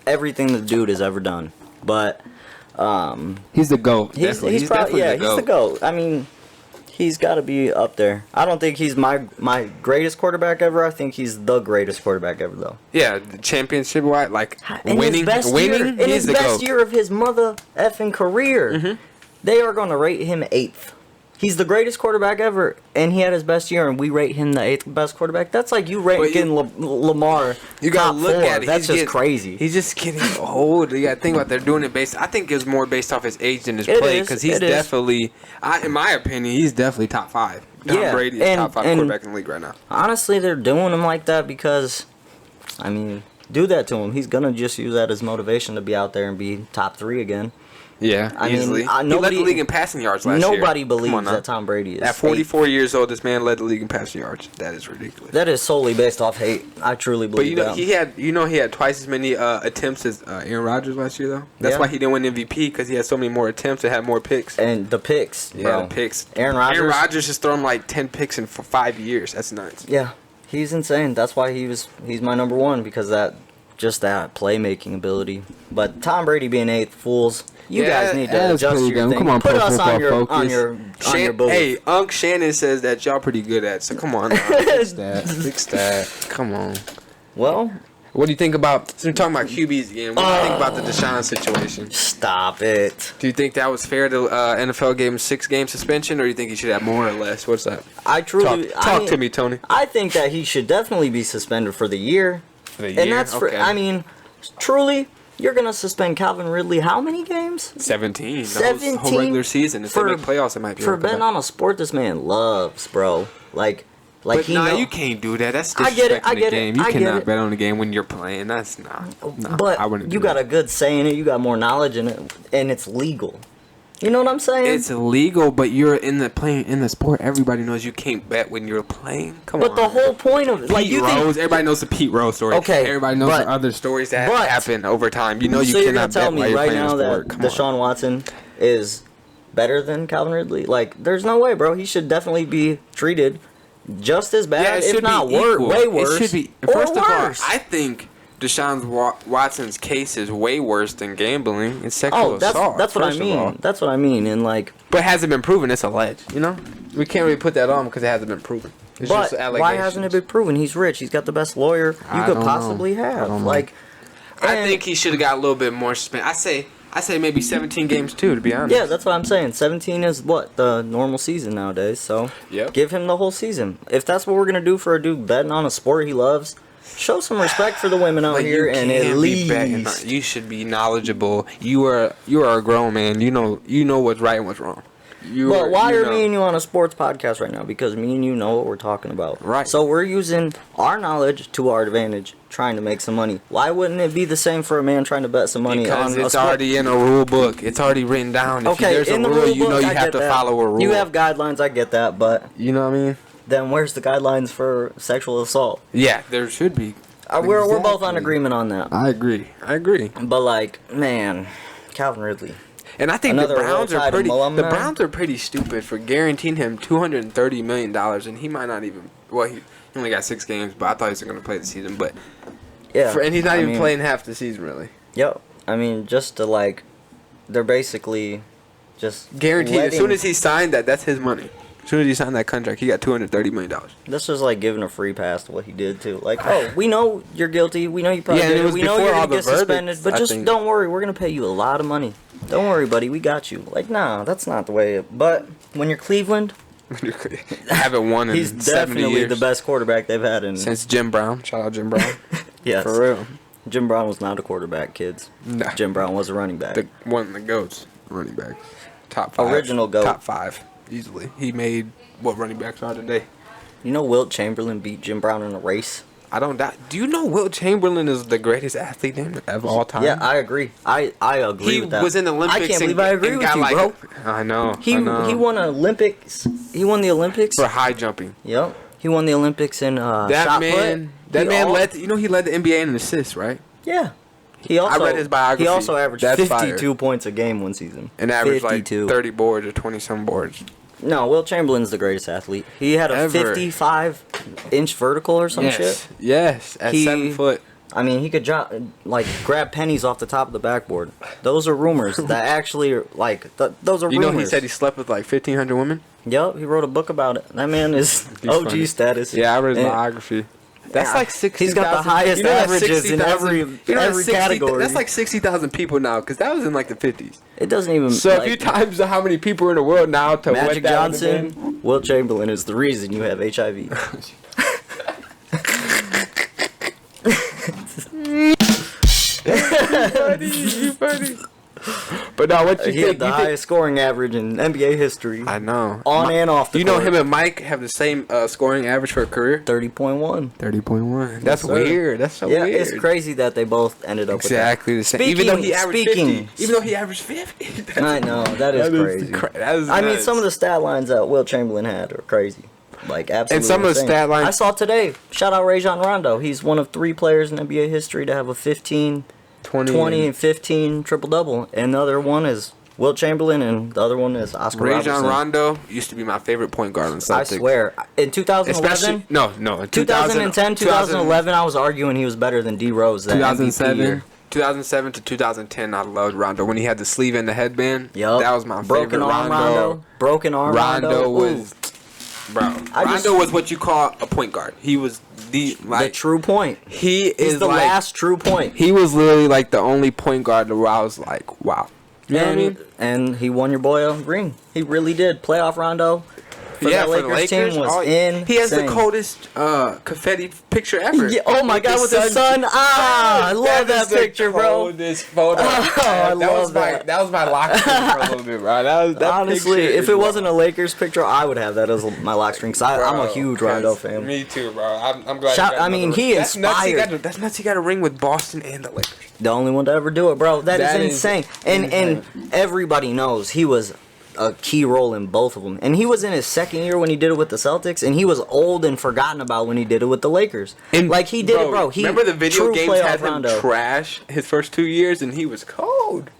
everything the dude has ever done, but he's the GOAT. He's the GOAT. I mean, he's got to be up there. I don't think he's my greatest quarterback ever. I think he's the greatest quarterback ever, though. Yeah, the championship wise, like in winning, in his best year of his mother effing career, they are going to rate him eighth. He's the greatest quarterback ever, and he had his best year, and we rate him the eighth best quarterback. That's like you ranking Lamar. You gotta look at it. That's just crazy. He's just getting old. You gotta think about they're doing it based. I think it's more based off his age than his play, because he's definitely, in my opinion, he's definitely top 5. Tom Brady is top 5 quarterback in the league right now. Honestly, they're doing him like that because, I mean, do that to him. He's gonna just use that as motivation to be out there and be top 3 again. Yeah, easily. He led the league in passing yards last year. Nobody believes that Tom Brady is. At 44 years old, this man led the league in passing yards. That is ridiculous. That is solely based off hate. I truly believe that. But he had twice as many attempts as Aaron Rodgers last year, though. That's why he didn't win MVP, because he had so many more attempts and had more picks. And the picks, bro. Yeah, the picks. Aaron Rodgers has thrown like 10 picks in 5 years. That's nuts. Yeah, he's insane. That's why he's my number 1, because that playmaking ability. But Tom Brady being 8th, fools. You guys need to adjust your thing. Come on, put us on your booth. Hey, Unc Shannon says that y'all pretty good at. So come on, now. Fix that. Come on. Well, what do you think about? Since we're talking about QBs again, what do you think about the Deshaun situation? Stop it. Do you think that was fair? To NFL gave him 6-game suspension, or do you think he should have more or less? What's that? Talk to me, Tony. I think that he should definitely be suspended for the year. And that's okay. I mean, truly. You're going to suspend Calvin Ridley how many games? 17. 17? The whole regular season. If they make playoffs, it might be for betting on a sport this man loves, bro. Like, Like but you can't do that. That's I get it. disrespecting the game. You I get cannot it. bet on the game when you're playing. That's not. No, But I wouldn't. you got a good say in it. You got more knowledge in it, and it's legal. You know what I'm saying? It's illegal, but you're in the sport. Everybody knows you can't bet when you're playing. Come on. But the whole point of it, like, Pete Rose, everybody knows the Pete Rose story. Okay, everybody knows the other stories that happen over time. You know you so you're gonna cannot tell bet while me you're right playing now a sport. that Come on. Deshaun Watson is better than Calvin Ridley? Like, there's no way, bro. He should definitely be treated just as bad, it if should not be equal. way worse. It should be. or First of all, worse. I think Deshaun Watson's case is way worse than gambling and sexual assault. that's what I first of all. mean. That's what I mean. And like, But it hasn't been proven. It's alleged. You know, we can't really put that on because it hasn't been proven. It's but just allegations. why hasn't it been proven? He's rich. He's got the best lawyer you I could don't possibly know. I have. don't know. Like, I and- think he should have got a little bit more spent. I say maybe 17 games too, to be honest. Yeah, that's what I'm saying. 17 is what the normal season nowadays. So Yep. give him the whole season. If that's what we're gonna do for a dude betting on a sport he loves, show some respect for the women out But here, you and can't at be betting on- least. you should be knowledgeable. You are a grown man. You know what's right and what's wrong. But why you are know. me and you on a sports podcast right now? Because me and you know what we're talking about. Right. So we're using our knowledge to our advantage, trying to make some money. Why wouldn't it be the same for a man trying to bet some money Because on a it's sport? already in a rule book. It's already written down. If Okay, there's a in the rule, rule you know book, you I have get to that. follow a rule. You have guidelines, I get that, but You know what I mean? then where's the guidelines for sexual assault? Yeah, there should be. We're both on Exactly. agreement on that. I agree. But like, man, Calvin Ridley. And I think Another the Browns are world-title pretty. The alumni. Browns are pretty stupid for guaranteeing him $230 million, and he might not even. Well, he only got 6 games, but I thought he was going to play the season. But Yeah. and he's not I even mean, playing half the season really. Yep. I mean, just to like, they're basically just Guaranteed. As soon letting- as he signed that, that's his money. As soon as he signed that contract, he got $230 million. This was like giving a free pass to what he did too. Like, oh, we know you're guilty. We know you probably Yeah, and did it it. was We know before you're all gonna the get suspended, verdicts, but I just think. don't worry. We're gonna pay you a lot of money. Don't worry, buddy. We got you. Like, nah, that's not the way. But when you're Cleveland, Haven't won in he's 70 definitely years. the best quarterback they've had in. Since Jim Brown. Shout out Jim Brown. Yes, For real. Jim Brown was not a quarterback, kids. No. Jim Brown was a running back. One of the GOATs running backs. Top 5. Original GOAT. Top 5. Easily. He made what running backs are today. You know, Wilt Chamberlain beat Jim Brown in a race. I don't doubt. Do you know Wilt Chamberlain is the greatest athlete of all time? Yeah, I agree. I agree He with that. was in the Olympics. I can't believe and, I agree and with got you, like, bro. I know. He I know. he won Olympics. He won the Olympics. for high jumping. Yep. He won the Olympics in That shot man. put. That He man al- led. He led the NBA in assists, right? Yeah. He also read his biography. He also averaged That's 52 points a game one season. And averaged 52. like 30 boards or 20 some boards. No, Wilt Chamberlain's the greatest athlete. He had a Ever. 55-inch vertical or some shit. Yes. At He- 7 foot. I mean, he could grab pennies off the top of the backboard. Those are rumors that actually are those are You rumors. know, he said he slept with like 1,500 women. Yep, he wrote a book about it. That man is He's OG funny. status. Yeah, I read his And- biography. That's Yeah. like 60,000. He's got the highest that's averages in 60,000 every that's 60 category. That's like 60,000 people now, because that was in like the 50s. It doesn't even. So like, if you times how many people are in the world now to Magic what that would've been- Johnson, Wilt Chamberlain is the reason you have HIV. You funny. But now, what you He had think? the highest scoring average in NBA history. I know. On and off the You know court. him and Mike have the same scoring average for a career. 30.1. 30.1. That's sir. weird. That's so Yeah, weird. it's crazy that they both ended up Exactly the with same. that. Even though he averaged speaking, 50. Even though he averaged 50. I know, that is crazy. That is I mean, nuts. some of the stat lines that Wilt Chamberlain had are crazy. Like, absolutely And some of the insane. stat lines- I saw today, shout out Rajon Rondo. He's one of 3 players in NBA history to have a 15, 20 and 15 triple-double. And the other one is Wilt Chamberlain, and the other one is Oscar Rajon Robertson. Rondo used to be my favorite point guard in Celtics. I swear. In 2011, Especially no. In 2010, 2011, I was arguing he was better than D Rose. That MVP 2007. year. 2007 to 2010, I loved Rondo when he had the sleeve and the headband. Yup. That was my Broken favorite arm Rondo. Broken arm Rondo. Rondo Ooh. was, bro. I just- Rondo was what you call a point guard. He was the the true point. he He's is the like, last true point. He was literally like the only point guard where I was like, wow. You know what I mean? And he won your boy a ring. He really did. Playoff Rondo. for that Lakers team was insane. He has the coldest confetti picture ever. Yeah, oh my God, with his son. I love that picture, bro. Coldest photo. I love that. That was my lock screen for a little bit, bro. That Honestly, if it wasn't a Lakers picture, I would have that as my lock screen. Cause I'm a huge Rondo fan. Me too, bro. I'm glad. He inspired. That's nuts. He got a ring with Boston and the Lakers. The only one to ever do it, bro. That is insane. And everybody knows he was a key role in both of them. And he was in his second year when he did it with the Celtics, and he was old and forgotten about when he did it with the Lakers. And like he did it, bro. He remember the video games had him Rondo. trash his first 2 years, and he was cold.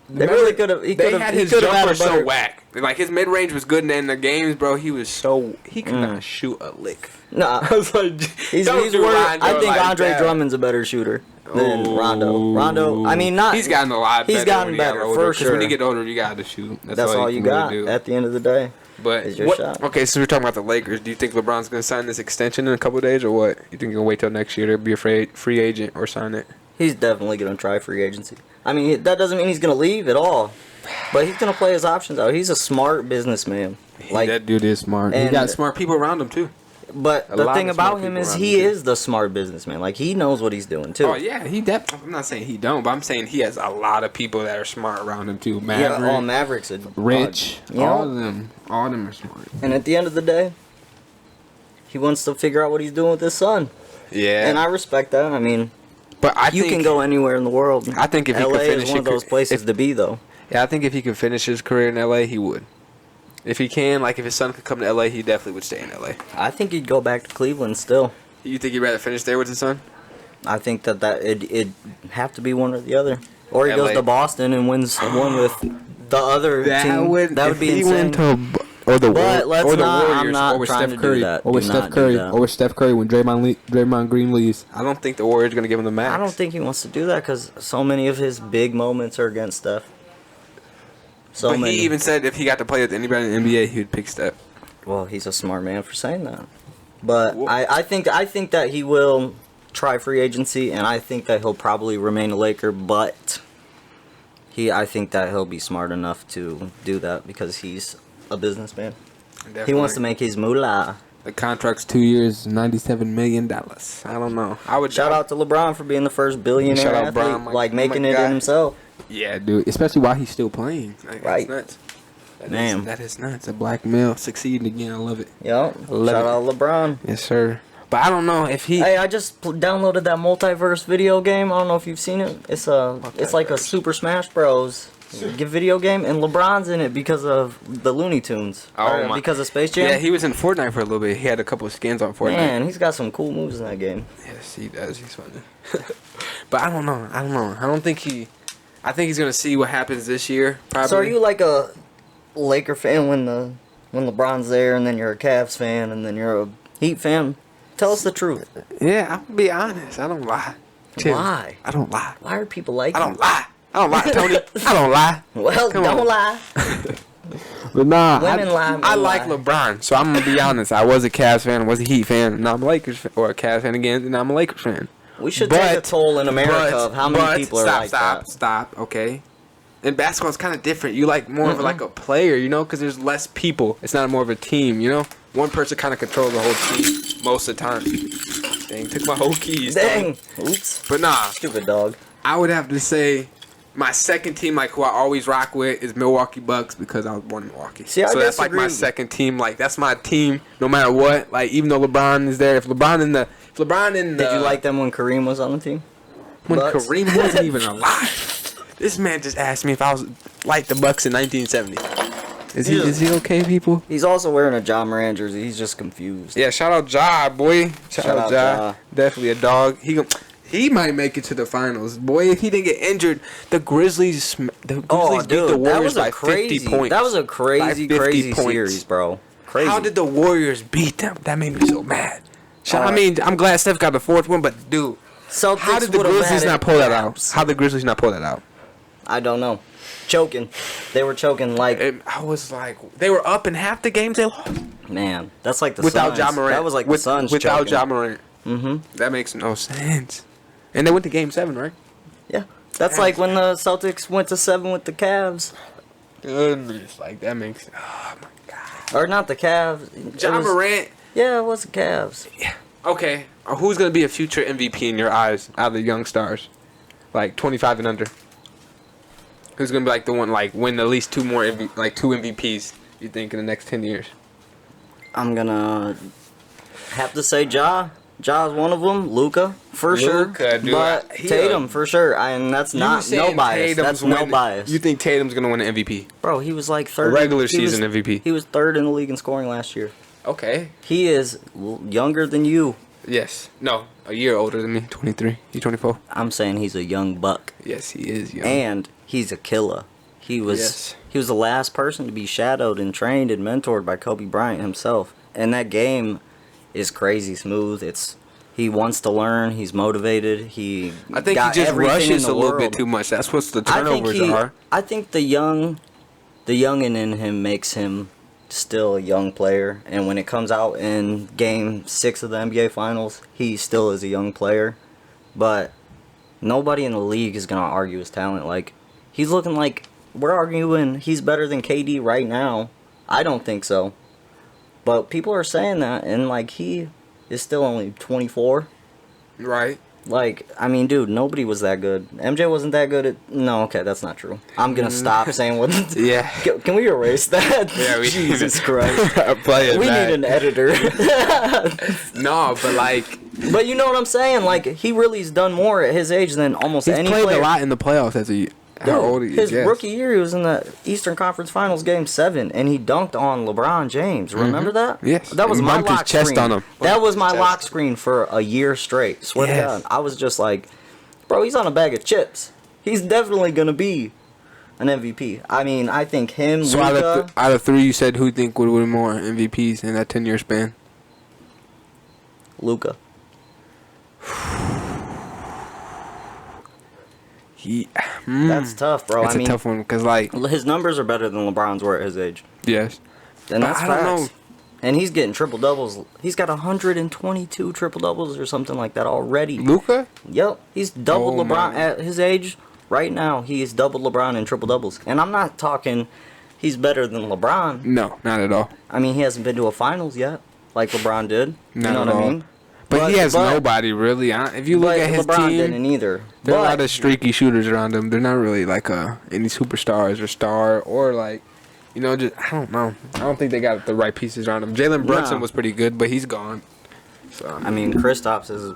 They really could have. They had his jumper so whack. Like his mid range was good, and in the games, bro, he could not shoot a lick. Nah, I was like, he's worse. I think Andre Drummond's a better shooter than Rondo. Rondo, I mean, not. He's gotten a lot better. He's gotten better for sure. When you get older, you got to shoot. That's all you got at the end of the day. But is your shot. Okay, so we're talking about the Lakers. Do you think LeBron's going to sign this extension in a couple of days, or what? You think he'll wait till next year to be a free agent or sign it? He's definitely going to try free agency. I mean, that doesn't mean he's going to leave at all. But he's going to play his options out. He's a smart businessman. That dude is smart. He got smart people around him, too. But the thing about him is he is the smart businessman. Like, he knows what he's doing, too. Oh, yeah. I'm not saying he don't, but I'm saying he has a lot of people that are smart around him, too. Maverick, all Mavericks are Rich. All of them. All of them are smart. And at the end of the day, he wants to figure out what he's doing with his son. Yeah. And I respect that. I mean, but you can go anywhere in the world. I think if he could finish is one of those places to be, though. Yeah, I think if he could finish his career in LA, he would. If he can, like if his son could come to LA, he definitely would stay in LA. I think he'd go back to Cleveland still. You think he'd rather finish there with his son? I think that it'd have to be one or the other. Or he goes to Boston and wins one with the other team. That would be insane. Or the Warriors, I'm not or with trying Steph to Curry, do that. Or with Steph Curry, or with Steph Curry when Draymond Green leaves. I don't think the Warriors are gonna give him the max. I don't think he wants to do that because so many of his big moments are against Steph. But he even said if he got to play with anybody in the NBA, he would pick Steph. Well, he's a smart man for saying that. But I think that he will try free agency, and I think that he'll probably remain a Laker. But I think that he'll be smart enough to do that because he's a businessman. Definitely. He wants to make his moolah. The contract's 2 years, $97 million. I don't know. Shout out to LeBron for being the first billionaire athlete, Bron, making it in himself. Yeah, dude. Especially while he's still playing. Like, right. That's nuts. That is nuts. A black male succeeding again. I love it. Yep. Shout out LeBron. Yes, sir. But I don't know if he. Hey, I just downloaded that multiverse video game. I don't know if you've seen it. It's like a Super Smash Bros. Video game, and LeBron's in it because of the Looney Tunes. Because of Space Jam. Yeah, he was in Fortnite for a little bit. He had a couple of skins on Fortnite. Man, he's got some cool moves in that game. Yes, he does. He's funny. But I don't know. I think he's gonna see what happens this year. Probably. So are you like a Laker fan when LeBron's there, and then you're a Cavs fan, and then you're a Heat fan? Tell us the truth. Yeah, I'll be honest. I don't lie. Why? I don't lie. Why are people like I don't lie. I don't lie, Tony. I don't lie. Well, don't lie. But nah, women lie. I like LeBron, so I'm gonna be honest. I was a Cavs fan, was a Heat fan, and now I'm a Lakers fan, or a Cavs fan again, and now I'm a Lakers fan. We should take a toll in America of how many people are like that. Stop. Okay. In basketball, it's kind of different. You like more of like a player, you know, because there's less people. It's not more of a team, you know. One person kind of controls the whole team most of the time. Dang, took my whole keys. Dang. Oops. But nah. Stupid dog. I would have to say my second team, like who I always rock with, is Milwaukee Bucks because I was born in Milwaukee. See, so that's like my second team. Like that's my team, no matter what. Like even though LeBron is there, if LeBron in the, did you like them when Kareem was on the team? When Bucks? Kareem wasn't even alive. This man just asked me if I was like the Bucks in 1970. Is he okay, people? He's also wearing a Ja Morant jersey. He's just confused. Yeah, shout out Ja, boy. Shout out Ja. Definitely a dog. He might make it to the finals. Boy, if he didn't get injured, the Grizzlies beat the Warriors by 50 points. That was a crazy series, bro. Crazy. How did the Warriors beat them? That made me so mad. I mean, I'm glad Steph got the fourth one, but dude, how did the Grizzlies not pull that out? How did the Grizzlies not pull that out? I don't know. Choking. They were choking like... I was like... They were up in half the games they lost. Man, that's like the without Suns. Ja Morant. That was like the Suns without choking. Ja Morant. Mm-hmm. That makes no sense. And they went to Game 7, right? Yeah. That's like when the Celtics went to 7 with the Cavs. Goodness. Like, that makes... Oh, my God. Or not the Cavs. John Morant. Yeah, it was the Cavs. Yeah. Okay. Who's gonna be a future MVP in your eyes out of the young stars, like 25 and under? Who's gonna be like the one like win at least two MVPs? You think in the next 10 years? I'm gonna have to say Ja. Ja's one of them. Luka, for sure. Dude, but Tatum, for sure. And that's not no bias. That's no bias. You think Tatum's gonna win an MVP? Bro, he was like third. Regular season MVP. He was third in the league in scoring last year. Okay. He is younger than you. Yes. No. A year older than me. 23. He's 24. I'm saying he's a young buck. Yes, he is young. And he's a killer. He was the last person to be shadowed and trained and mentored by Kobe Bryant himself. And that game is crazy smooth. He wants to learn. He's motivated. I think he just rushes a little bit too much. That's what the turnovers are. I think the youngin' in him makes him still a young player. And when it comes out in Game 6 of the NBA Finals, he still is a young player. But nobody in the league is gonna argue his talent. Like, he's looking like we're arguing he's better than KD right now. I don't think so. But people are saying that, and like he is still only 24. Right. Like, I mean, dude, nobody was that good. MJ wasn't that good at... No, okay, that's not true. I'm gonna stop saying what... Yeah. Can we erase that? Yeah, Jesus Christ. Play it We back. need an editor. No, but like... But you know what I'm saying? Like, he really's done more at his age than almost He's any played player. a lot in the playoffs as a... How old he is, his rookie year, he was in the Eastern Conference Finals Game 7, and he dunked on LeBron James. Remember that? Yes. That was And my bumped his lock chest screen. on him. That was my Chest. lock screen for a year straight. Swear to God. I was just like, bro, he's on a bag of chips. He's definitely going to be an MVP. I mean, I think him, So Luka... out of three, you said who you think would win more MVPs in that 10-year span? Luka. That's tough, bro. That's I mean, a tough one because, like... his numbers are better than LeBron's were at his age. Yes. And that's I don't know. facts. And he's getting triple doubles. He's got 122 triple doubles or something like that already. Luka? Yep, he's doubled Oh, LeBron man. at his age. Right now, he is doubled LeBron in triple doubles. And I'm not talking he's better than LeBron. No, not at all. I mean, he hasn't been to a finals yet, like LeBron did. Not you know at what all. I mean? But he has nobody, really. If you look But at his LeBron team, didn't either. there are a lot of streaky shooters around him. They're not really like any superstars or star or like, just I don't know. I don't think they got the right pieces around him. Jalen Brunson was pretty good, but he's gone. So I mean, Kristaps is...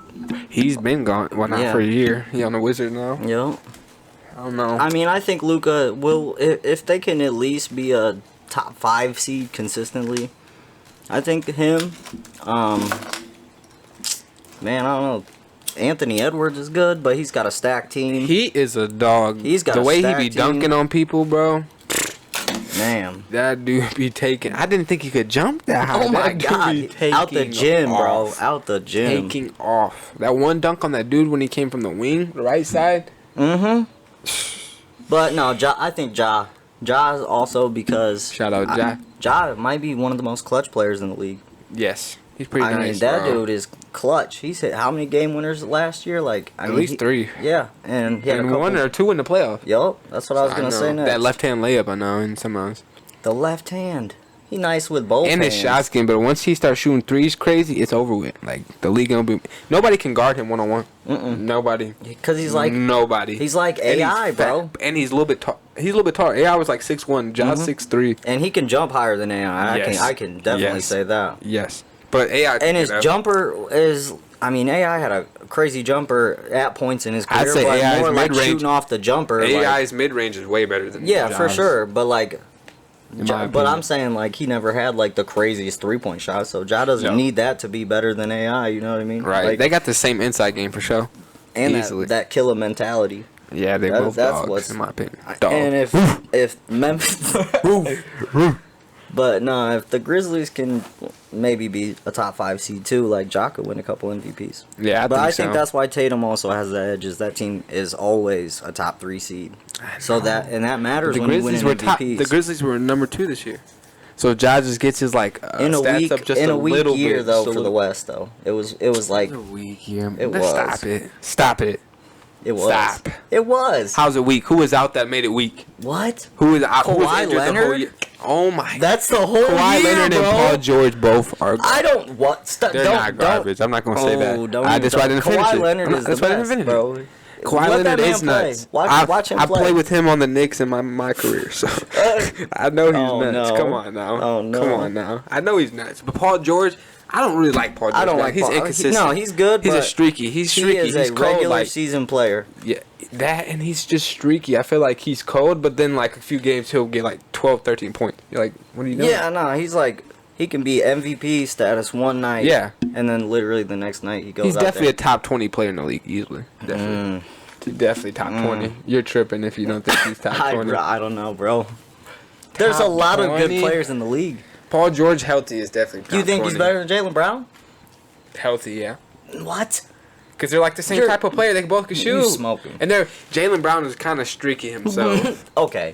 He's been gone. Well, not for a year. He on the Wizards now. Yep. I don't know. I mean, I think Luka will... If they can at least be a top 5 seed consistently, I think him... Man, I don't know. Anthony Edwards is good, but he's got a stacked team. He is a dog. He's got the a way he stacked be team. dunking on people, bro. Man. That dude be taking. I didn't think he could jump that high. Oh my That dude God. be Out the taking gym, bro. off. Out the gym. Taking off. That one dunk on that dude when he came from the wing, the right side. Mm-hmm. But no, I think Ja is also because... Shout out Ja. Ja might be one of the most clutch players in the league. Yes. He's pretty I nice. mean, that bro. dude is clutch. He's hit how many game winners last year? Like, At least 3. Yeah, and he had a And couple. 1 or 2 in the playoffs. Yup, that's what I was gonna say next. That left-hand layup, I know, in some rounds. The left hand. He nice with both And hands. his shot game, but once he starts shooting threes crazy, it's over with. Like, the league gonna be... Nobody can guard him one-on-one. Nobody. Because he's like... Nobody. He's like And AI, he's bro. And he's a little bit tall. He's a little bit taller. AI was like 6'1". Josh 6'3". And he can jump higher than AI. Yes. I can definitely Yes. say that. Yes. But AI... And his jumper is... I mean, AI had a crazy jumper at points in his career, I'd say but AI's more like mid-range- shooting off the jumper. AI's mid-range is way better than Yeah, for Josh's. sure. But like... In my But opinion. I'm saying, like, he never had, like, the craziest three-point shot, so Ja doesn't No. need that to be better than AI, you know what I mean? Right. Like, They got the same inside game for sure. and easily. that killer mentality. Yeah, they both that's dogs, what's- in my opinion. Dog. And if Memphis... But, no, if the Grizzlies can maybe be a top 5 seed, too, like, Ja could win a couple MVPs. Yeah, I so. think that's why Tatum also has the edge, is that team is always a top 3 seed. So that matters the when you win Grizzlies an were MVPs. The Grizzlies were number 2 this year. So Ja just gets his like in a stats week, up just in a a weak little year bit, though just a for the little- West though, it was like A weak year. It was. Stop it. Stop it. it was. Stop. It was. How's it weak? Who was out that made it weak? What? Who was out? Who was Kawhi injured the whole Leonard? year? Oh my. That's the whole Kawhi year, Leonard bro. and Paul George both are. I don't what. They're not garbage. I'm not gonna say that. That's why I didn't finish Kawhi it. Leonard is That's the why I didn't best, finish bro. it. Kawhi Let that Leonard man is play. nuts. Watch him I play. played with him on the Knicks in my career, so I know he's nuts. no. Come on now. Oh, no. Come on now. I know he's nuts. But Paul George, I don't really like Paul George. I don't like He's Paul. inconsistent. No, he's good. He's a but streaky. He's streaky. He is he's a cold, regular like, season player. yeah, that, and he's just streaky. I feel like he's cold, but then like a few games he'll get like 12, 13 points. You're like, what are you doing? Yeah, no, he's like he can be MVP status one night. Yeah. and then literally the next night he goes. He's out definitely there. a top 20 player in the league, easily. Definitely. Definitely top 20. You're tripping if you don't think he's top 20. I don't know, bro. There's a Top lot of 20? good players in the league. Paul George healthy is definitely top Do you think 20. he's better than Jaylen Brown? Healthy, yeah. What? Because they're like the same You're- type of player. They both can shoot. You smoking. And Jaylen Brown is kind of streaky himself Okay.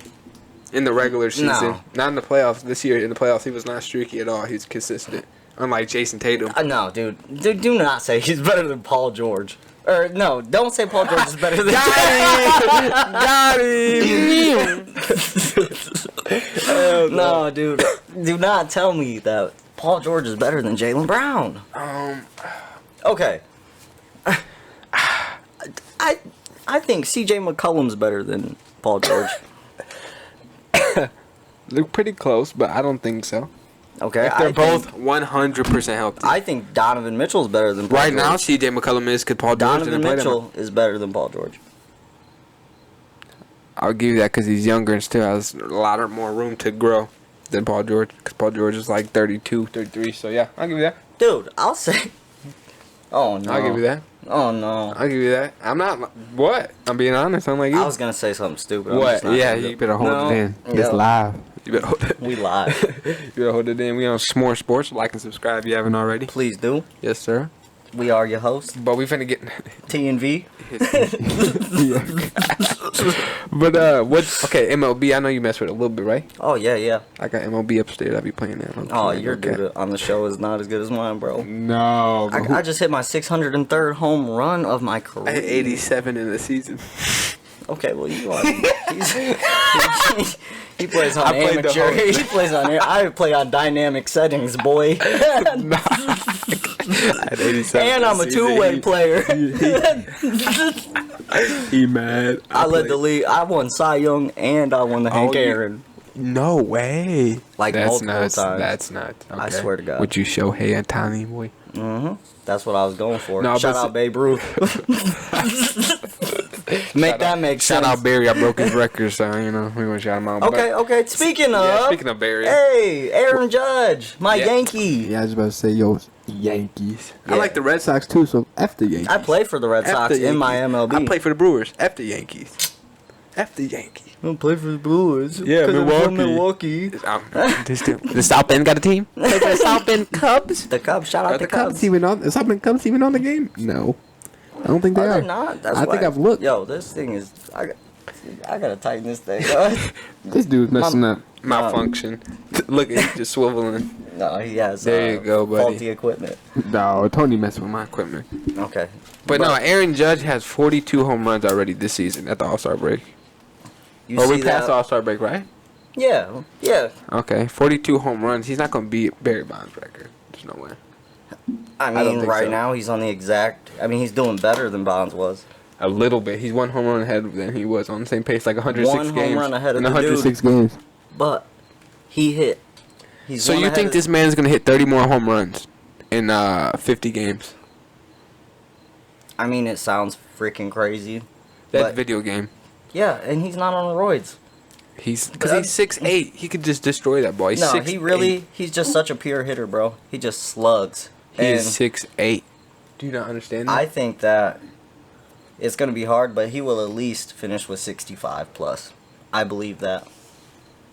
in the regular season. No. Not in the playoffs. This year in the playoffs, he was not streaky at all. He's consistent. Unlike Jason Tatum. No, dude. Do not say he's better than Paul George. Or no, don't say Paul George is better than. Got him! No, dude. Do not tell me that Paul George is better than Jaylen Brown. Okay. I think C.J. McCollum's better than Paul George. They're pretty close, but I don't think so. Okay, If they're both 100% healthy. I think Donovan Mitchell's better than Paul Right George. now, C.J. McCollum is because Paul George Donovan didn't play that much. Mitchell is better than Paul George. I'll give you that because he's younger and still has a lot more room to grow than Paul George. Because Paul George is like 32, 33. So, yeah, I'll give you that. Dude, I'll say. Oh no. I'll give you that. Oh no. I'll give you that. I'm not. What? I'm being honest. I'm like you. I was gonna say something stupid. I'm What? just not Yeah, gonna do you it. better hold No. it in. Yeah. It's live. You better hold it. We live. You better hold it in. We on S'more Sports. Like and subscribe if you haven't already. Please do. Yes, sir. We are your hosts, But we finna get. T and V. But what? Okay, MLB. I know you mess with it a little bit, right? Oh yeah, yeah. I got MLB upstairs. I be playing that. Oh, your dude on the show is not as good as mine, bro. No. I just hit my 603rd home run of my I career. had 87 in the season. Okay, well you are. He plays on I played the amateur. whole- He plays on. I play on dynamic settings, boy. I had 87 And in I'm the a season. two-way player. He mad. I led the league. I won Cy Young and I won the Hank you- Aaron. No way. Like That's multiple nuts. times. That's nuts. I Okay. swear to God. Would you show hey and Tommy boy? That's what I was going for. No, Shout but out Babe Ruth. Make that make sense. Shout out Barry. I broke his record, so you know we gonna shout him out. Okay, okay. Speaking of, Yeah, speaking of Barry, hey, Aaron Judge, my Yeah. Yankee. Yeah, I was about to say, yo, Yankees. I like the Red Sox. Sox too, so F the Yankees. I play for the Red F Sox the in my Yankees. MLB. I play for the Brewers. F the Yankees. F the Yankees. I play for the Blues. Yeah, 'cause I'm from Milwaukee. Milwaukee. The South Bend got a team. The South Bend Cubs. The Cubs. Shout out Are the the Cubs. Even on, is Southern Cubs even on the game? No, I don't think they Are are. they not? That's I why. think I've looked. Yo, this thing is. I gotta tighten this thing. up. This dude's messing up. Malfunction. Look at him just swiveling. No, he has. There you go, buddy. Faulty equipment. No, Tony messed with My my. equipment. Okay. But no, Aaron Judge has 42 home runs already this season at the All-Star break. You Or see we passed that? the All-Star break, right? Yeah, yeah. Okay, 42 home runs. He's not going to beat Barry Bonds' record. There's no way. I don't mean, think right so. now he's on the exact. I mean, he's doing better than Bonds was. A little bit. He's one home run ahead than he was on the same pace, like 106 One home games. run ahead of in the dude. 106 games. But he hit. He's So one you ahead think of- this man's going to hit 30 more home runs in 50 games? I mean, it sounds freaking crazy. That's But- video game. Yeah, and he's not on roids. Because he's 6'8". He could just destroy that ball. He's No, 6'8". he really. He's just such a pure hitter, bro. He just slugs. He and is 6'8". Do you not understand that? I think that it's gonna be hard, but he will at least finish with 65 plus. I believe that.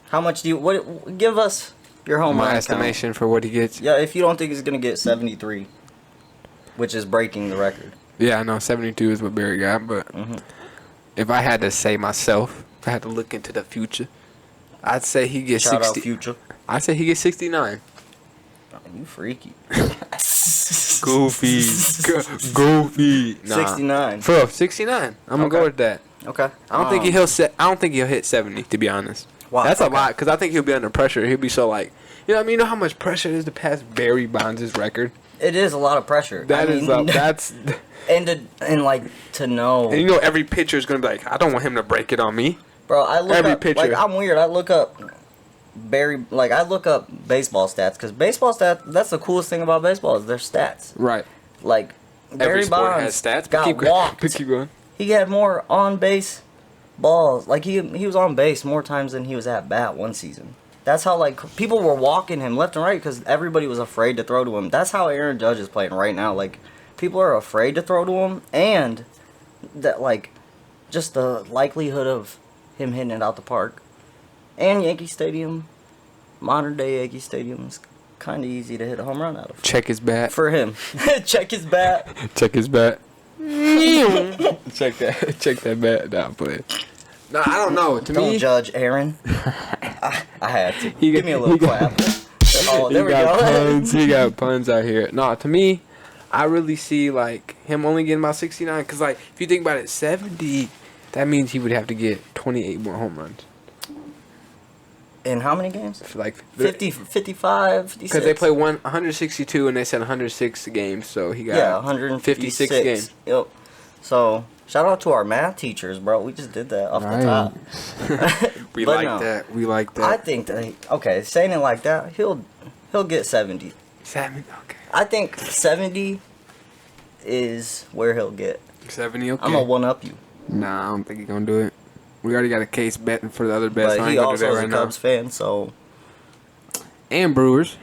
How much do you? What? Give us your home My run estimation for what he gets. Count. Yeah, if you don't think he's gonna get 73, which is breaking the record. Yeah, I know 72 is what Barry got, but if I had to say myself, if I had to look into the future, I'd say he gets Shout 60. out Future. I'd say he gets 69. You freaky. Goofy. Goofy. Nah. 69. For real, 69. I'm gonna go Okay. with that. Okay. I don't think he'll hit 70, to be honest. Wow, That's a okay. lot because I think he'll be under pressure. He'll be so like, you know what I mean? You know how much pressure it is to pass Barry Bonds' record? It is a lot of pressure. That's and like to know. and you know every pitcher is gonna be like, I don't want him to break it on me. Bro, I look Every up, pitcher. like, I'm weird. I look up I look up baseball stats, because baseball stats, that's the coolest thing about baseball is their stats. Right. Like, Every Barry sport Bonds has stats. But got keep going. walked. But keep going. He had more on-base balls. Like, he was on base more times than he was at bat one season. That's how, like, people were walking him left and right because everybody was afraid to throw to him. That's how Aaron Judge is playing right now. Like, people are afraid to throw to him, and that, like, just the likelihood of him hitting it out the park. And Yankee Stadium, modern day Yankee Stadium, is kind of easy to hit a home run out of. Check his bat. For him. Check his bat. Check his bat. Check that bat. Nah, play. No, I don't know. To Don't me, judge Aaron. I had to. He Give me a got- little he got- clap. Oh, there we got go. puns. He got puns out here. No, to me, I really see like him only getting about 69. Cause like if you think about it, 70, that means he would have to get 28 more home runs. In how many games? Like 50, 55, 56? Because they play 162 and they said 106 games, so he got Yeah, 156 games. Yep. So, shout out to our math teachers, bro. We just did that off the top. We But like no. that. We like I that. think that, okay, saying it like that, he'll get 70. 70. Okay. I think 70 is where he'll get. 70. Okay. I'm going to one-up you. Nah, I don't think he's gonna do it. We already got a case betting for the other bets. So But I he ain't gonna do also that is right a now. Cubs fan, so... And Brewers.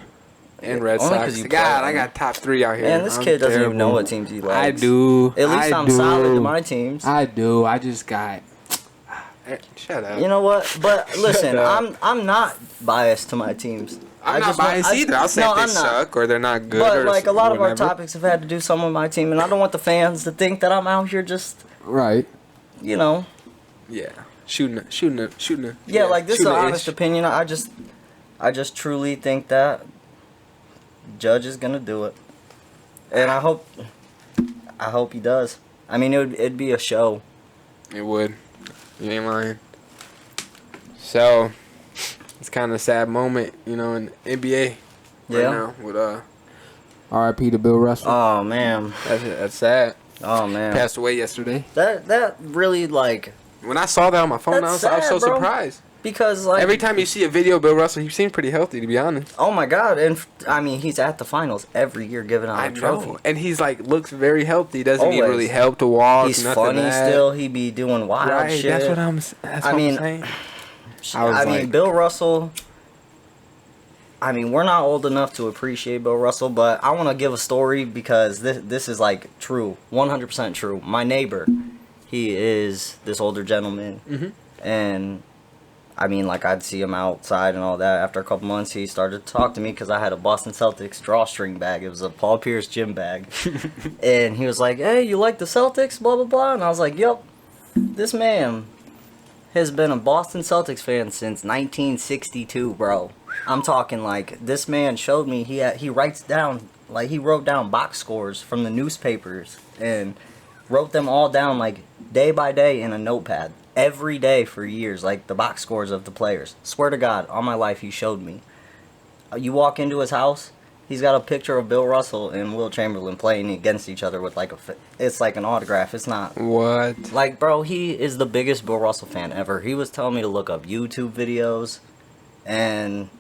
And Red Only 'cause Sox. you play God, them. I got top 3 out here. Man, this I'm kid doesn't even terrible. know what teams he likes. I do. At least I I'm do. solid to my teams. I do. I just got. Shut up. You know what? But listen, up. I'm not biased to my teams. I'm not biased either. I'll say no, if they I'm not. suck or they're not good. But or like a lot of our whatever. topics have had to do some with my team, and I don't want the fans to think that I'm out here just, Right. you know. Yeah. Shooting. Yeah, like this is an shooting-ish. honest opinion. I just truly think that Judge is gonna do it, and I hope he does. I mean, it'd be a show. It would. You ain't lying. So, it's kind of a sad moment, you know, in the NBA Yeah. right now. With R.I.P. to Bill Russell. Oh man. that's sad. Oh man. Passed away yesterday. That really like When I saw that on my phone, I was That's so sad, bro. surprised. because like Every time you see a video of Bill Russell, he seems pretty healthy, to be honest. Oh my God! And I mean, he's at the finals every year, giving out I a trophy. know. And he's like, looks very healthy. Doesn't need Always. really help to walk. He's nothing funny that. still. He be doing wild Right, shit. that's what I'm saying. I was like- Bill Russell. I mean, we're not old enough to appreciate Bill Russell, but I want to give a story because this is like true, 100% true. My neighbor, he is this older gentleman, and I mean, like I'd see him outside and all that. After a couple months, he started to talk to me because I had a Boston Celtics drawstring bag. It was a Paul Pierce gym bag, and he was like, "Hey, you like the Celtics?" Blah blah blah, and I was like, "Yep." This man has been a Boston Celtics fan since 1962, bro. I'm talking like this man showed me he writes down, like he wrote down box scores from the newspapers and wrote them all down like day by day in a notepad every day for years, like the box scores of the players. Swear to God, all my life he showed me. You walk into his house, he's got a picture of Bill Russell and Will Chamberlain playing against each other with like it's like an autograph. It's not. What? Like, bro, he is the biggest Bill Russell fan ever. He was telling me to look up YouTube videos, and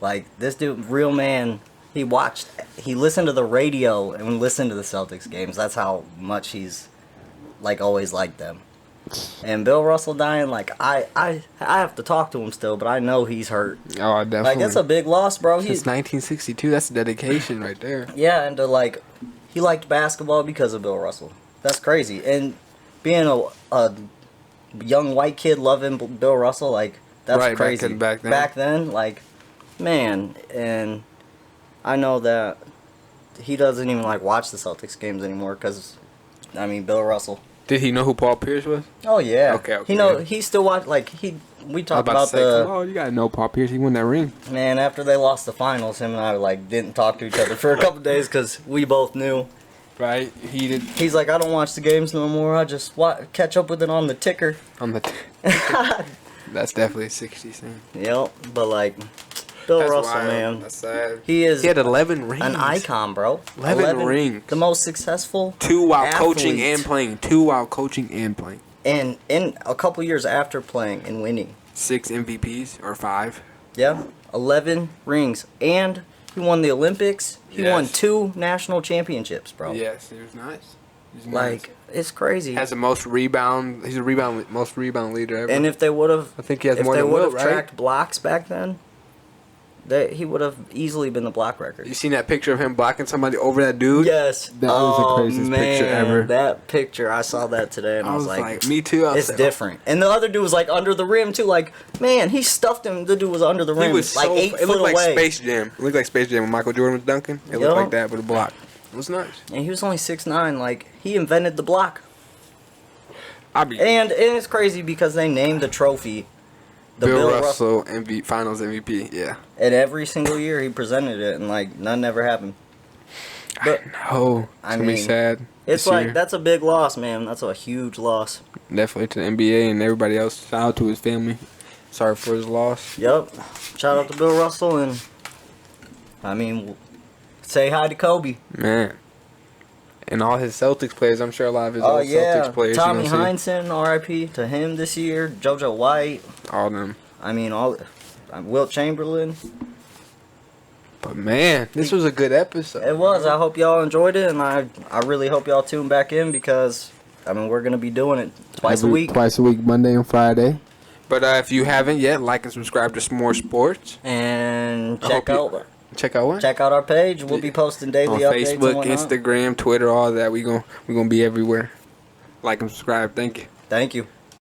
like this dude, real man, he listened to the radio and listened to the Celtics games. That's how much he's like always liked them. And Bill Russell dying, like I have to talk to him still, but I know he's hurt. Oh, definitely. Like it's a big loss, bro. Since 1962, that's dedication right there. Yeah, and to like, he liked basketball because of Bill Russell. That's crazy. And being a young white kid loving Bill Russell, like, that's Right, crazy. back then. Back then, like, man, and I know that he doesn't even like watch the Celtics games anymore because, I mean, Bill Russell. Did he know who Paul Pierce was? Oh yeah. Okay, He still watch like we I was talked about to about say, the come on, you gotta know Paul Pierce. He won that ring. man after they lost the finals. Him and I like didn't talk to each other for a couple days because we both knew. Right? He did He's like, I don't watch the games no more. I just catch up with it on the ticker. on the. That's definitely a 60 thing. Yep, but like Bill That's Russell, wild. man, That's sad. he He had 11 rings. an icon, bro. 11 rings. The most successful. 2 while coaching athlete. and playing. 2 while coaching and playing. And in a couple years after playing and winning. 6 MVPs or 5. Yeah, 11 rings, and he won the Olympics. He won Yes. 2 national championships, bro. Yes, it was nice. It was Like it's crazy. has the most rebound. He's a most rebound leader ever. And if they would have, I think he has if more they than would Wilt, have right? tracked blocks back then, he would have easily been the block record. You seen that picture of him blocking somebody over that dude? Yes, That was the craziest picture ever. That picture, I saw that today, and I was like, me too. I was it's like, different. And the other dude was like under the rim too. Like, man, he stuffed him. The dude was under the He rim, was like so. 8 It foot looked like away. Space Jam. It looked like Space Jam when Michael Jordan was dunking. It Yup. looked like that with a block. It was nice. And he was only 6'9". Like, he invented the block. I be And it's crazy because they named the trophy the Bill Russell Finals MVP. Yeah. And every single year he presented it, and like none ever happened. But Oh, it's I gonna be mean, sad. it's this like year. that's a big loss, man. That's a huge loss. Definitely to the NBA and everybody else. Shout out to his family. Sorry for his loss. Yep. Shout out to Bill Russell, and I mean, say hi to Kobe. Man. And all his Celtics players. I'm sure a lot of his Oh old yeah, Celtics players. Tommy you know, Heinsohn, R.I.P. to him this year. JoJo White. all of them. I mean, Wilt Chamberlain. But man, this was a good episode. It was. I hope y'all enjoyed it, and I really hope y'all tune back in because I mean we're gonna be doing it twice a week. Twice a week, Monday and Friday. But if you haven't yet, like and subscribe to S'more Sports. And I check hope out Check out what? check out our page. We'll be posting On daily updates and Facebook, whatnot. Instagram, Twitter, all that. We gonna be everywhere. Like and subscribe. Thank you. Thank you.